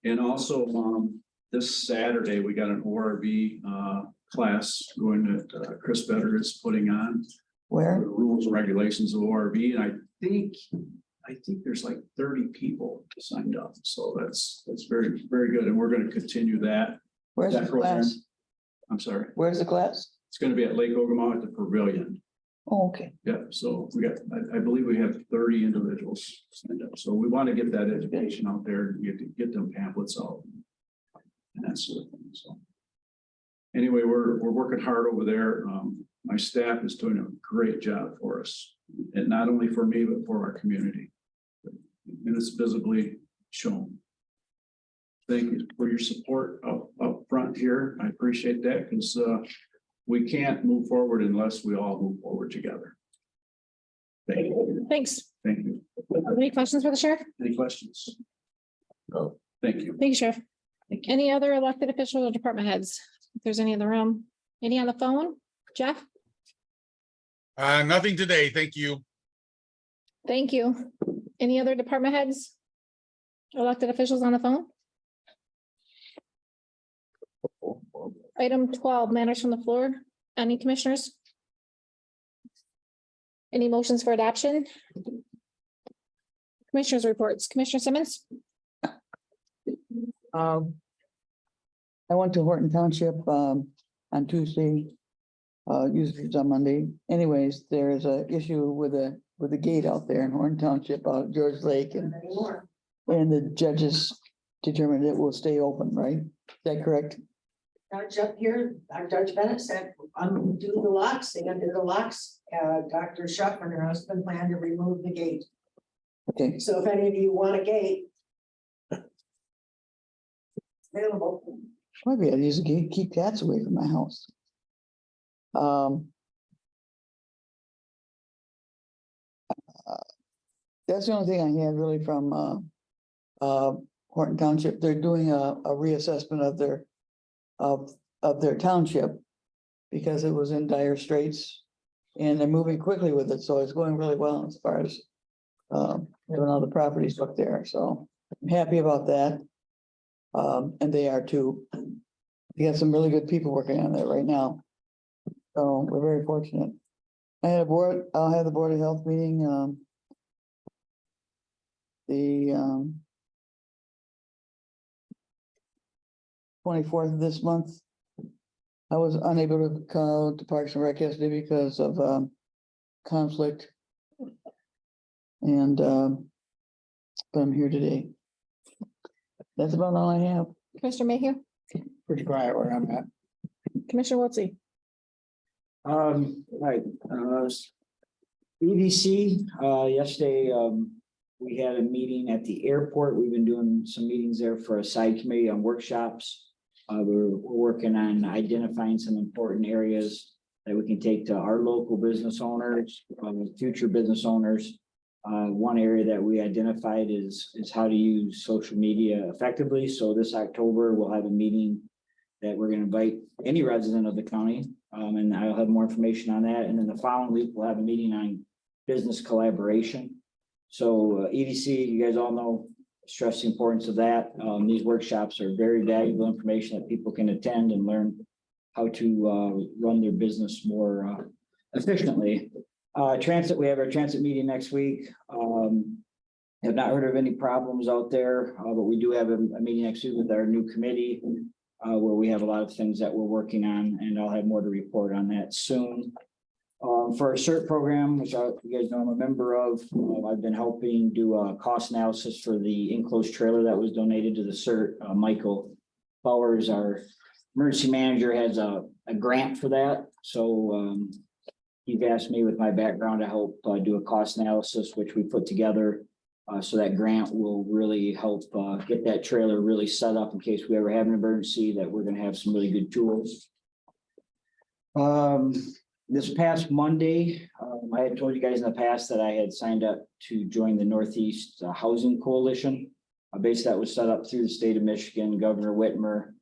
And also, this Saturday, we got an ORV class going that Chris Better is putting on. The Where? rules and regulations of ORV, and I think there's like 30 people signed up, so that's very, very good, and we're gonna continue that. Where's the That program. class? I'm sorry, Where's the class? it's gonna be at Lake Ogemaw at the Pavilion. Oh, okay. Yeah, so we got, I believe we have 30 individuals signed up, so we want to get that education out there, get them pamphlets out. And that sort of thing, so. Anyway, we're working hard over there. My staff is doing a great job for us, and not only for me, but for our community. And it's visibly shown. Thank you for your support up front here. I appreciate that, because we can't move forward unless we all move forward together. Thank you. Thanks. Thank you. Any questions for the sheriff? Any questions? No. Thank you. Thank you, Sheriff. Any other elected officials or department heads? If there's any in the room, any on the phone? Jeff? Nothing today, thank you. Thank you. Any other department heads? Elected officials on the phone? Item 12, matters from the floor. Any commissioners? Any motions for adoption? Commissioners reports. Commissioner Simmons? I went to Horton Township on Tuesday. Usually it's on Monday. Anyways, there is a issue with the gate out there in Horton Township out at George Lake, and the judges determined it will stay open, right? Is that correct? Judge up here, Judge Bennett said, undo the locks, they undid the locks. Dr. Shuck and her husband plan to remove the gate. Okay, So if any of you want a gate, available. Maybe I'd use to keep cats away from my house. That's the only thing I had really from Horton Township. They're doing a reassessment of their township because it was in dire straits, and they're moving quickly with it, so it's going really well as far as doing all the properties up there, so I'm happy about that. And they are too. We got some really good people working on it right now. So we're very fortunate. I'll have the Board of Health meeting, the 24th of this month. I was unable to go to Parks and Rec yesterday because of conflict. And but I'm here today. That's about all I have. Commissioner Mayhew, Pretty quiet where I'm at. Commissioner Wiltie. Right, EDC, yesterday, we had a meeting at the airport. We've been doing some meetings there for a side committee on workshops. We're working on identifying some important areas that we can take to our local business owners, future business owners. One area that we identified is how to use social media effectively. So this October, we'll have a meeting that we're going to invite any resident of the county. And I'll have more information on that. And then the following week, we'll have a meeting on business collaboration. So EDC, you guys all know, stress the importance of that. These workshops are very valuable information that people can attend and learn how to run their business more efficiently. Transit, we have our transit meeting next week. Have not heard of any problems out there, but we do have a meeting next week with our new committee where we have a lot of things that we're working on, and I'll have more to report on that soon. For our CERT program, which you guys know I'm a member of, I've been helping do a cost analysis for the enclosed trailer that was donated to the CERT. Michael Bowers, our emergency manager, has a grant for that. So you've asked me with my background to help do a cost analysis, which we put together. So that grant will really help get that trailer really set up in case we ever have an emergency, that we're going to have some really good tools. This past Monday, I had told you guys in the past that I had signed up to join the Northeast Housing Coalition. A base that was set up through the state of Michigan. Governor Whitmer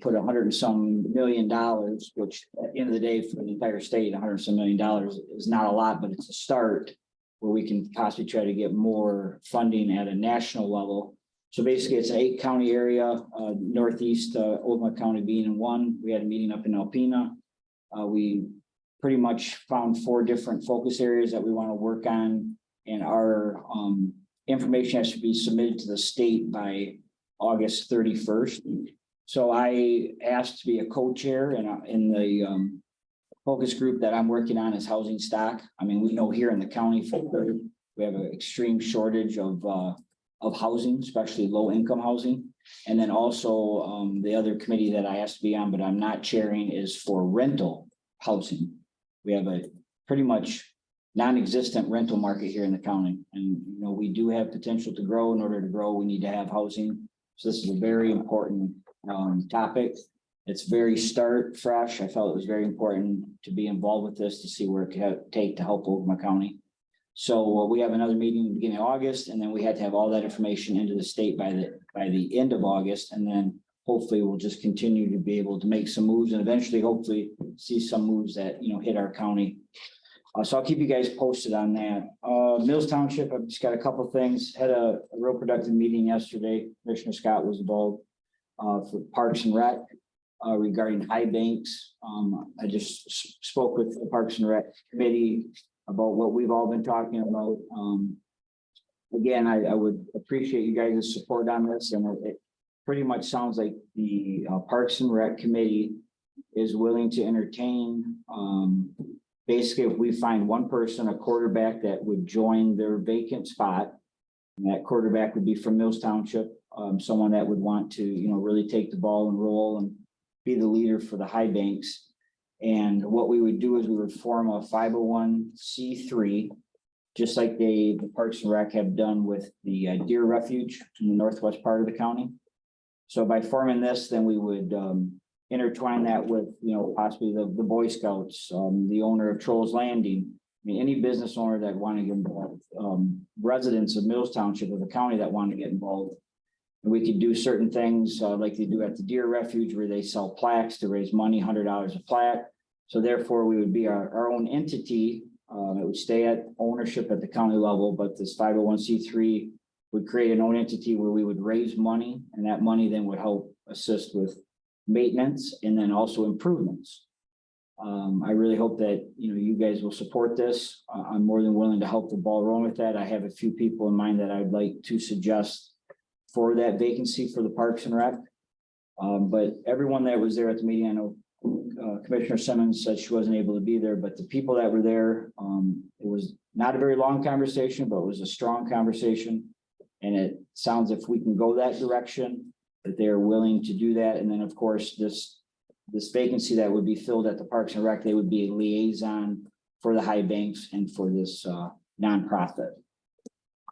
put $100 and some million, which at the end of the day for the entire state, $100 and some million is not a lot, but it's a start where we can possibly try to get more funding at a national level. So basically it's an 8-county area, Northeast, Ogemaw County being in one. We had a meeting up in Alpena. We pretty much found 4 different focus areas that we want to work on, and our information has to be submitted to the state by August 31st. So I asked to be a co-chair in the focus group that I'm working on is housing stock. I mean, we know here in the county, we have an extreme shortage of housing, especially low income housing. And then also the other committee that I asked to be on, but I'm not chairing, is for rental housing. We have a pretty much non-existent rental market here in the county. And, you know, we do have potential to grow. In order to grow, we need to have housing. So this is a very important topic. It's very fresh. I felt it was very important to be involved with this to see where it could take to help Ogemaw County. So we have another meeting in the beginning of August, and then we had to have all that information into the state by the end of August. And then hopefully we'll just continue to be able to make some moves and eventually hopefully see some moves that, you know, hit our county. So I'll keep you guys posted on that. Mills Township, I've just got a couple of things. Had a real productive meeting yesterday. Commissioner Scott was involved for Parks and Rec regarding high banks. I just spoke with the Parks and Rec committee about what we've all been talking about. Again, I would appreciate you guys' support on this, and it pretty much sounds like the Parks and Rec committee is willing to entertain. Basically, if we find one person, a quarterback that would join their vacant spot, and that quarterback would be from Mills Township, someone that would want to, you know, really take the ball and roll and be the leader for the high banks. And what we would do is we would form a 501c3, just like the Parks and Rec have done with the Deer Refuge in the northwest part of the county. So by forming this, then we would intertwine that with, possibly the Boy Scouts, the owner of Trolls Landing. I mean, any business owner that want to get involved, residents of Mills Township or the county that want to get involved. And we could do certain things like they do at the Deer Refuge where they sell plaques to raise money, $100 a plaque. So therefore, we would be our own entity. It would stay at ownership at the county level, but this 501c3 would create an own entity where we would raise money, and that money then would help assist with maintenance and then also improvements. I really hope that, you guys will support this. I'm more than willing to help the ball rolling with that. I have a few people in mind that I'd like to suggest for that vacancy for the Parks and Rec. But everyone that was there at the meeting, I know Commissioner Simmons said she wasn't able to be there, but the people that were there, it was not a very long conversation, but it was a strong conversation. And it sounds if we can go that direction, that they are willing to do that. And then, of course, this vacancy that would be filled at the Parks and Rec, they would be a liaison for the high banks and for this nonprofit.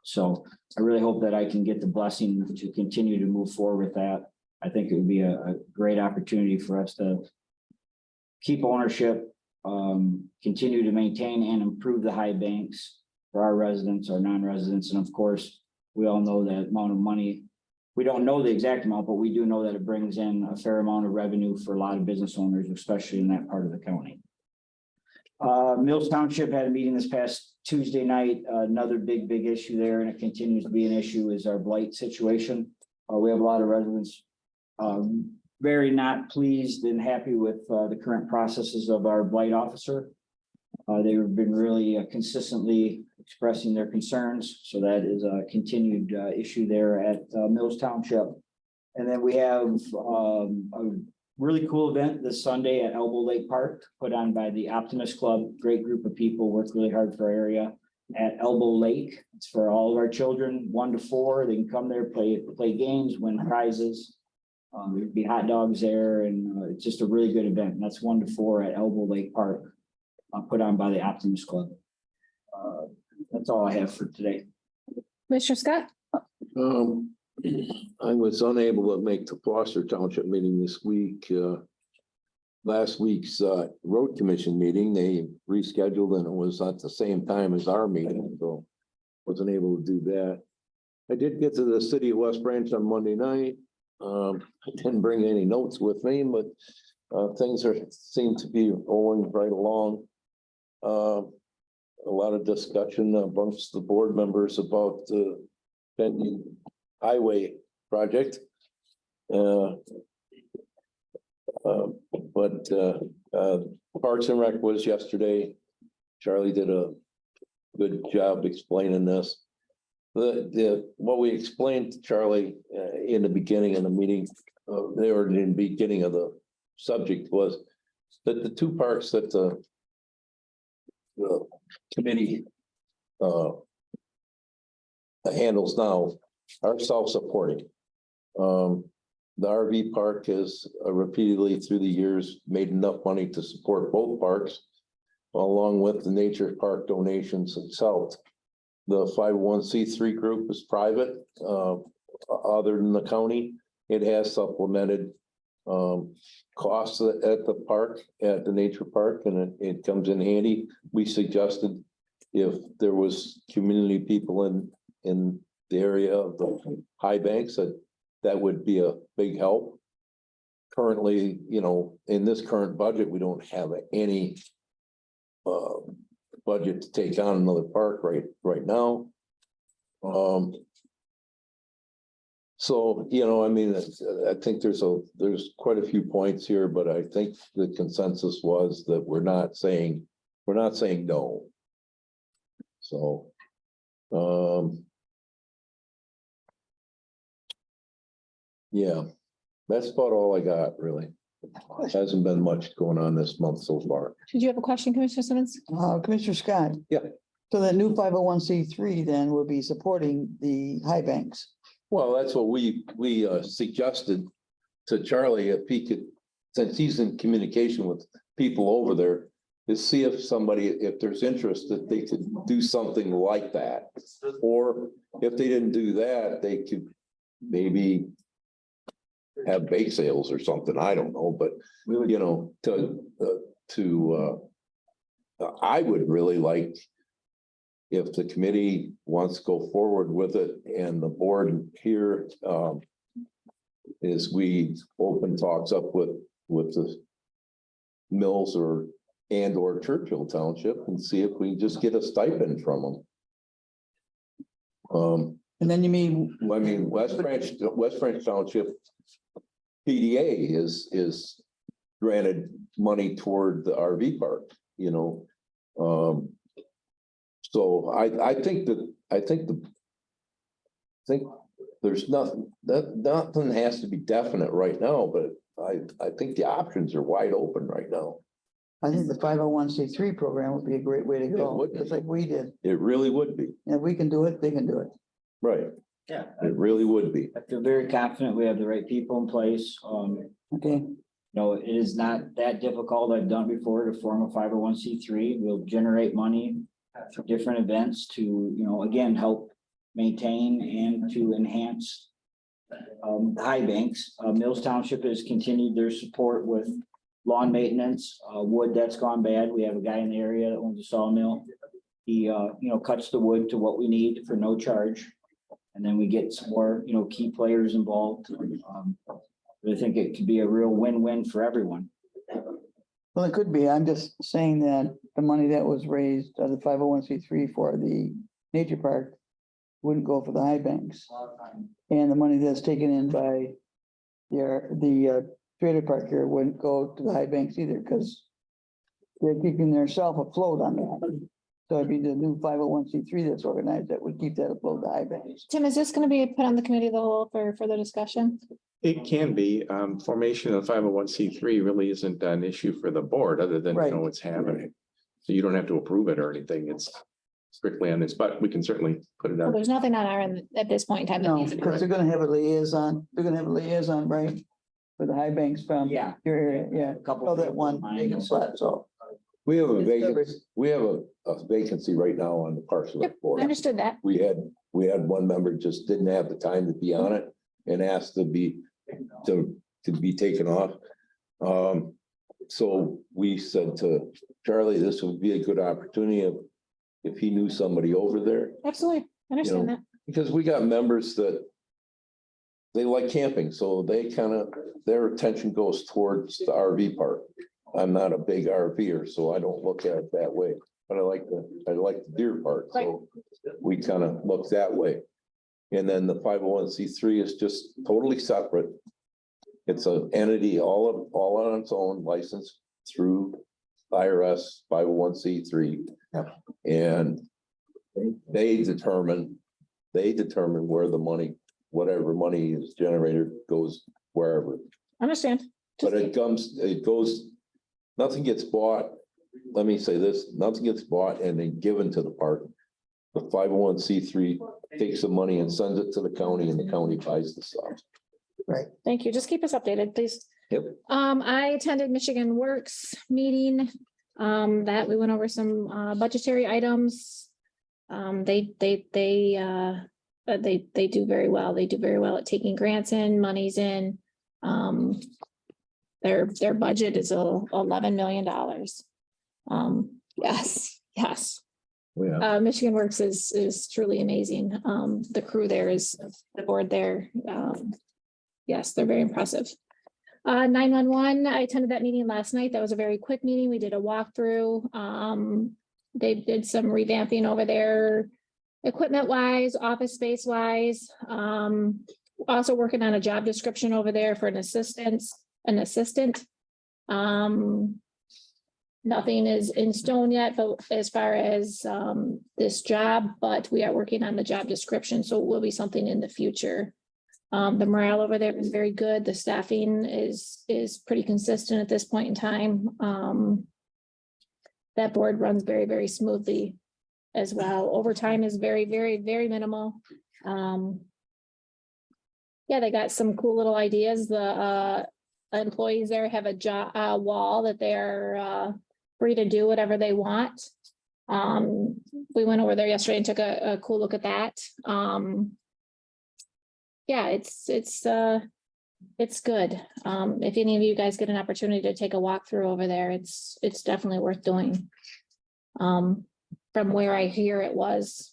So I really hope that I can get the blessing to continue to move forward with that. I think it would be a great opportunity for us to keep ownership, continue to maintain and improve the high banks for our residents, our non-residents, and of course, we all know that amount of money. We don't know the exact amount, but we do know that it brings in a fair amount of revenue for a lot of business owners, especially in that part of the county. Mills Township had a meeting this past Tuesday night. Another big issue there, and it continues to be an issue, is our blight situation. We have a lot of residents very not pleased and happy with the current processes of our blight officer. They've been really consistently expressing their concerns. So that is a continued issue there at Mills Township. And then we have a really cool event this Sunday at Elbow Lake Park, put on by the Optimist Club. Great group of people, worked really hard for our area at Elbow Lake. It's for all of our children, 1 to 4. They can come there, play games, win prizes. There'd be hot dogs there, and it's just a really good event. And that's 1 to 4 at Elbow Lake Park, put on by the Optimist Club. That's all I have for today. Commissioner Scott? I was unable to make the Foster Township meeting this week. Last week's road commission meeting, they rescheduled and it was at the same time as our meeting, so wasn't able to do that. I did get to the city of West Branch on Monday night. I didn't bring any notes with me, but things seem to be rolling right along. A lot of discussion amongst the board members about the Benton Highway project. But Parks and Rec was yesterday. Charlie did a good job explaining this. What we explained to Charlie in the beginning of the meeting, or in the beginning of the subject, was that the 2 parks that the committee handles now are self-supporting. The RV park has repeatedly through the years made enough money to support both parks, along with the nature park donations itself. The 501c3 group is private, other than the county. It has supplemented costs at the park, at the nature park, and it comes in handy. We suggested if there was community people in the area of the high banks, that would be a big help. Currently, in this current budget, we don't have any budget to take on another park right now. So, I mean, I think there's quite a few points here, but I think the consensus was that we're not saying no. So, yeah, that's about all I got, really. Hasn't been much going on this month so far. Did you have a question, Commissioner Simmons? Commissioner Scott? Yeah. So that new 501c3 then will be supporting the high banks. Well, that's what we suggested to Charlie, if he could, since he's in communication with people over there, to see if there's interest that they could do something like that. Or if they didn't do that, they could maybe have bake sales or something, I don't know, but We would, you know, I would really like if the committee wants to go forward with it and the board here, is we open talks up with the Mills or Churchill Township and see if we just get a stipend from them. And then you mean, I mean, West Branch Township PDA is granted money toward the RV park, you know. So I think there's nothing has to be definite right now, but I think the options are wide open right now. I think the 501c3 program would be a great way to It go, would be. just like we did. It really would be, And if we can do it, they can do it. right? yeah, It really would be. I feel very confident we have the right people in place. Okay, No, it is not that difficult. I've done before to form a 501c3. We'll generate money for different events to, you know, again, help maintain and to enhance the high banks. Mills Township has continued their support with lawn maintenance, wood that's gone bad. We have a guy in the area that owns a sawmill. He, you know, cuts the wood to what we need for no charge. And then we get some more, you know, key players involved. I think it could be a real win-win for everyone. well, it could be. I'm just saying that the money that was raised out of the 501c3 for the nature park wouldn't go for the high banks. And the money that's taken in by the trailer park here wouldn't go to the high banks either, because they're keeping their self afloat on that. So it'd be the new 501c3 that's organized that would keep that afloat, the high banks. Tim, is this gonna be put on the committee of the whole for further discussion? It can be, formation of 501c3 really isn't an issue for the board, other than, you Right. know, it's happening. So you don't have to approve it or anything, it's strictly on this, but we can certainly put it Well, on. there's nothing on our end at this point in time. that No, needs to be- because they're gonna have a liaison, right? For the high banks from Yeah. your area, yeah. A couple Oh, that people one in mind. vacant slot, so. We have a It's vacancy, we have a vacancy right now on the Parks and Rec I Board. understood that. We had one member just didn't have the time to be on it and asked to be taken off. So we said to Charlie, this would be a good opportunity if he knew somebody over there, Absolutely. I understand know, that. because we got members that they like camping, so their attention goes towards the RV park. I'm not a big RVer, so I don't look at it that way, but I like the deer park, so we kind of look that way. And then the 501c3 is just totally separate. It's an entity all on its own, licensed through IRS 501c3. Yep. And they determine where the money, whatever money is generated goes wherever. Understand. But it goes, nothing gets bought. Let me say this, nothing gets bought and then given to the park. The 501c3 takes the money and sends it to the county and the county buys the stuff. Thank you. Just keep us updated, please. Yep. I attended Michigan Works meeting, that we went over some, budgetary items. They do very well. They do very well at taking grants in, monies in. Their budget is $11 million. Yes. Yeah. Michigan Works is truly amazing. The crew there is, the board there, yes, they're very impressive. 911, I attended that meeting last night. That was a very quick meeting. We did a walkthrough. They did some revamping over there, equipment wise, office space wise. Also working on a job description over there for an assistant. Nothing is in stone yet, but as far as this job, but we are working on the job description, so it will be something in the future. The morale over there is very good. The staffing is pretty consistent at this point in time. That board runs very, very smoothly as well. Overtime is very, very, very minimal. Yeah, they got some cool little ideas. The employees there have a wall that they're free to do whatever they want. We went over there yesterday and took a cool look at that. Yeah, it's It's good. If any of you guys get an opportunity to take a walk through over there, it's definitely worth doing. From where I hear it was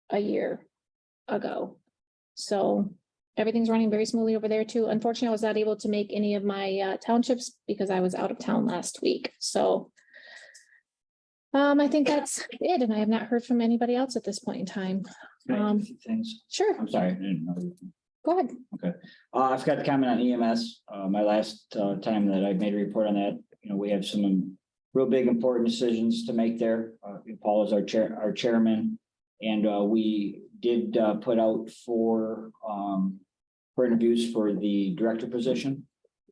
a year ago. So everything's running very smoothly over there too. Unfortunately, I was not able to make any of my townships because I was out of town last week, so. I think that's it, and I have not heard from anybody else at this point in time. Things, Sure, I'm sorry. I didn't know. go ahead. I forgot to comment on EMS. My last time that I made a report on that, we have some real big important decisions to make there. Paul is our chairman. And we did put out for interviews for the director position.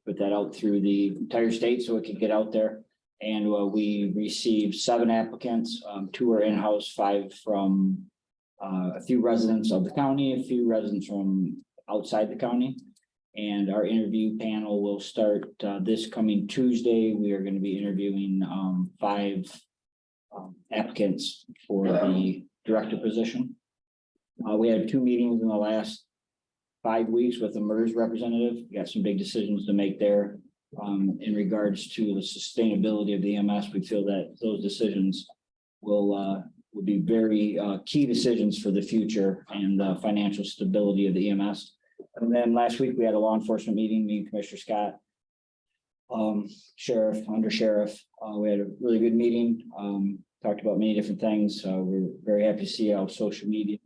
Put that out through the entire state so it could get out there. And we received 7 applicants, 2 are in-house, 5 from a few residents of the county, a few residents from outside the county. And our interview panel will start this coming Tuesday. We are going to be interviewing 5 applicants for the director position. We had 2 meetings in the last 5 weeks with the MERS representative. We got some big decisions to make there. In regards to the sustainability of the EMS, we feel that those decisions will be very key decisions for the future and financial stability of the EMS. And then last week we had a law enforcement meeting, me and Commissioner Scott, sheriff, under sheriff. We had a really good meeting, talked about many different things. We're very happy to see how social media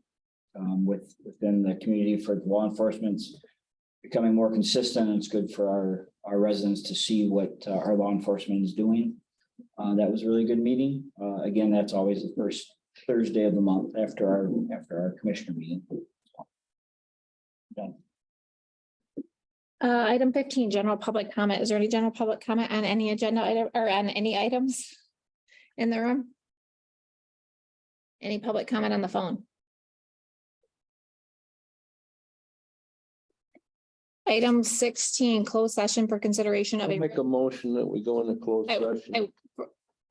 within the community for law enforcement's becoming more consistent, and it's good for our residents to see what our law enforcement is doing. That was a really good meeting. Again, that's always the first Thursday of the month after our commissioner meeting. Done. Item 15, general public comment. Is there any general public comment on any agenda item or on any items in the room? Any public comment on the phone? Item 16, closed session for consideration of I'll make a motion that we go into closed session.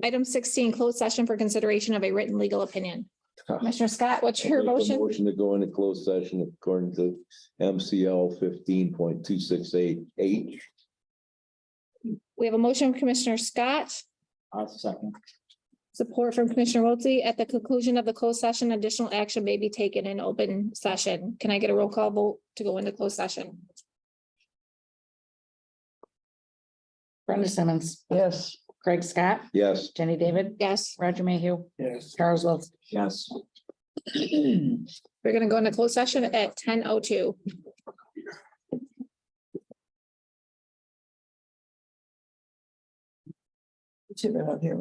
Item 16, closed session for consideration of a written legal opinion. Commissioner Scott, what's I'll your make a motion? Motion to go into closed session according to MCL 15.268H. We have a motion from Commissioner Scott, I'll second. support from Commissioner Wiltie. At the conclusion of the closed session, additional action may be taken in open session. Can I get a roll call vote to go into closed session? Brenda Simmons, Yes. Craig Scott, Yes. Jenny David, Yes. Roger Mayhew, Yes. Charles Wiltie. Yes. We're gonna go into closed session at 10:02. Chip it out here.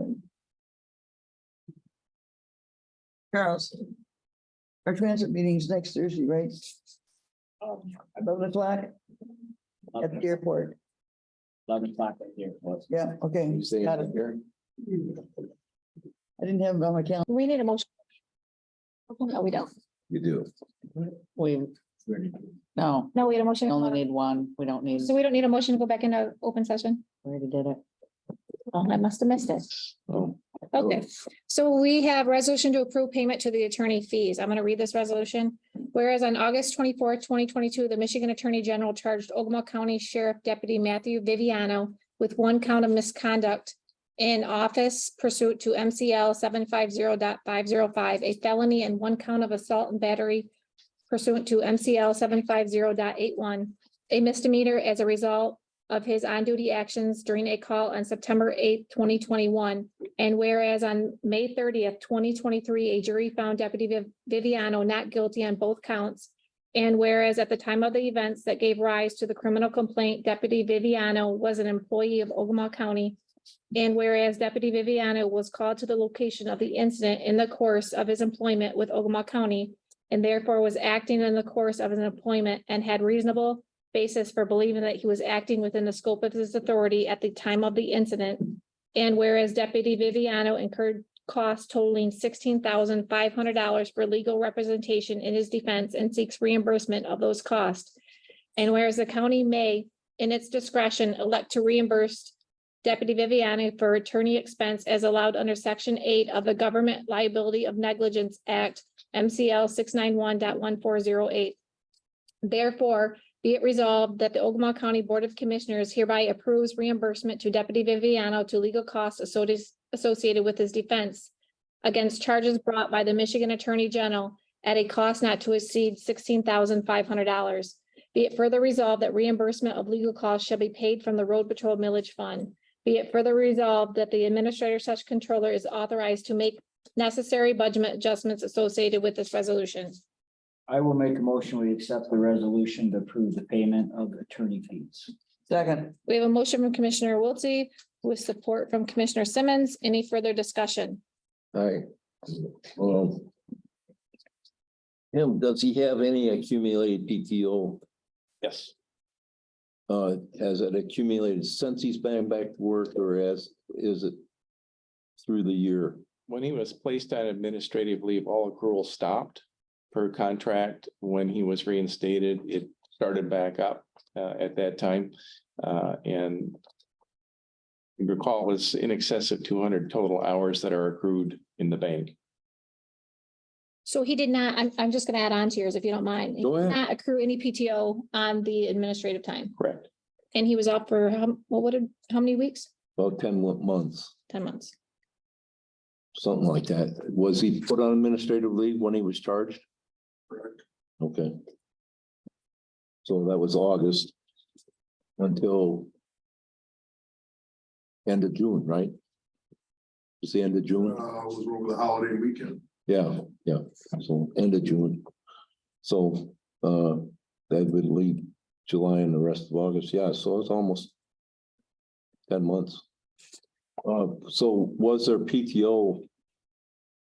Charles. Our transit meeting's next Thursday, right? 11 o'clock at the airport. 11 o'clock right here. Yeah, okay. You say Got it it. here? I didn't have it on my calendar. We need a motion. No, we don't. You do. We, no, No, we had a we motion. only need one. We don't need, So we don't need a motion to go back into open session? we already did it. Oh, I must have missed it. Oh, Okay, so we have resolution to approve payment to the attorney fees. I'm going to read this resolution. Whereas on August 24th, 2022, the Michigan Attorney General charged Ogemaw County Sheriff Deputy Matthew Viviano with 1 count of misconduct in office pursuant to MCL 750.505, a felony, and 1 count of assault and battery pursuant to MCL 750.81, a misdemeanor as a result of his on-duty actions during a call on September 8th, 2021. And whereas on May 30th, 2023, a jury found Deputy Viviano not guilty on both counts. And whereas at the time of the events that gave rise to the criminal complaint, Deputy Viviano was an employee of Ogemaw County. And whereas Deputy Viviano was called to the location of the incident in the course of his employment with Ogemaw County, and therefore was acting in the course of his employment and had reasonable basis for believing that he was acting within the scope of his authority at the time of the incident. And whereas Deputy Viviano incurred costs totaling $16,500 for legal representation in his defense and seeks reimbursement of those costs. And whereas the county may, in its discretion, elect to reimburse Deputy Viviano for attorney expense as allowed under Section 8 of the Government Liability of Negligence Act, MCL 691.1408. Therefore, Be it resolved that the Ogemaw County Board of Commissioners hereby approves reimbursement to Deputy Viviano to legal costs associated with his defense against charges brought by the Michigan Attorney General at a cost not to exceed $16,500. Be it further resolved that reimbursement of legal costs shall be paid from the Road Patrol Millage Fund. Be it further resolved that the Administrator/Controller is authorized to make necessary budget adjustments associated with this resolution. I will make a motion. We accept the resolution to approve the payment of attorney fees. Second, We have a motion from Commissioner Wiltie with support from Commissioner Simmons. Any further discussion? Aye. Him, does he have any accumulated PTO? Yes. Has it accumulated since he's been back to work or is it through the year? When he was placed on administrative leave, all accrual stopped per contract. When he was reinstated, it started back up at that time. And you recall it was in excess of 200 total hours that are accrued in the bank. So he did not, I'm just gonna add on to yours if you don't mind. He Go did ahead. not accrue any PTO on the administrative time. Correct. And he was out for how many weeks? About 10 months, 10 months. something like that. Was he put on administrative leave when he was charged? Correct. Okay. So that was August until end of June, right? It's the end of June? Was over the holiday weekend. Yeah, so end of June. So that would leave July and the rest of August, yeah, so it's almost 10 months. So was there PTO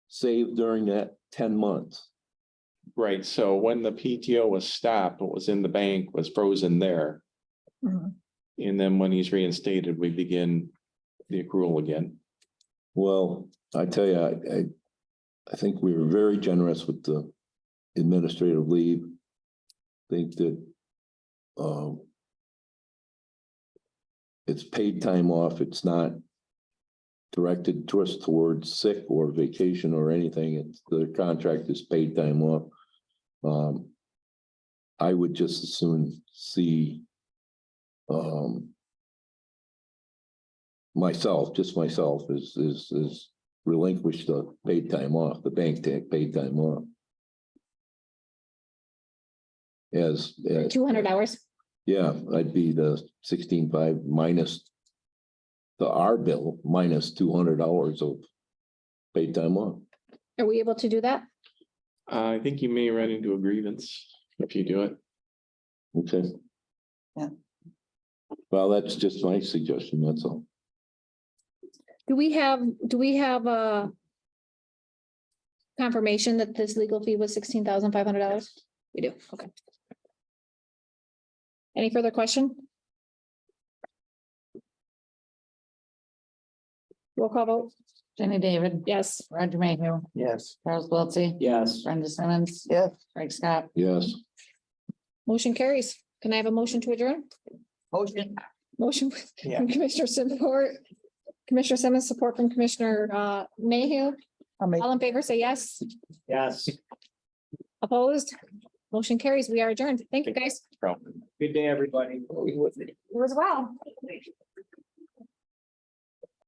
saved during that 10 months? Right. So when the PTO was stopped, what was in the bank was frozen there. Mhm. And then when he's reinstated, we begin the accrual again. Well, I tell you, I think we were very generous with the administrative leave. Think that it's paid time off. It's not directed to us towards sick or vacation or anything. It's the contract is paid time off. I would just as soon see myself is relinquish the paid time off, the bank take paid time off. As 200 hours. yeah, I'd be the 16.5 minus our bill minus 200 hours of paid time off. Are we able to do that? I think you may run into a grievance if you do it. Okay. Yeah. Well, that's just my suggestion, that's all. Do we have a confirmation that this legal fee was $16,500? We do, okay. Any further question? Roll call vote, Jenny David. yes. Roger Mayhew. Yes. Charles Wiltie. Yes. Brenda Simmons. yes, Craig Scott. Yes, Motion carries. Can I have a motion to adjourn? motion, Motion Yeah. from Commissioner Simmons, support from Commissioner Mayhew. I'll make. All in favor, say yes. Yes. Opposed? Motion carries. We are adjourned. Thank you, guys. Good day, everybody. You as well.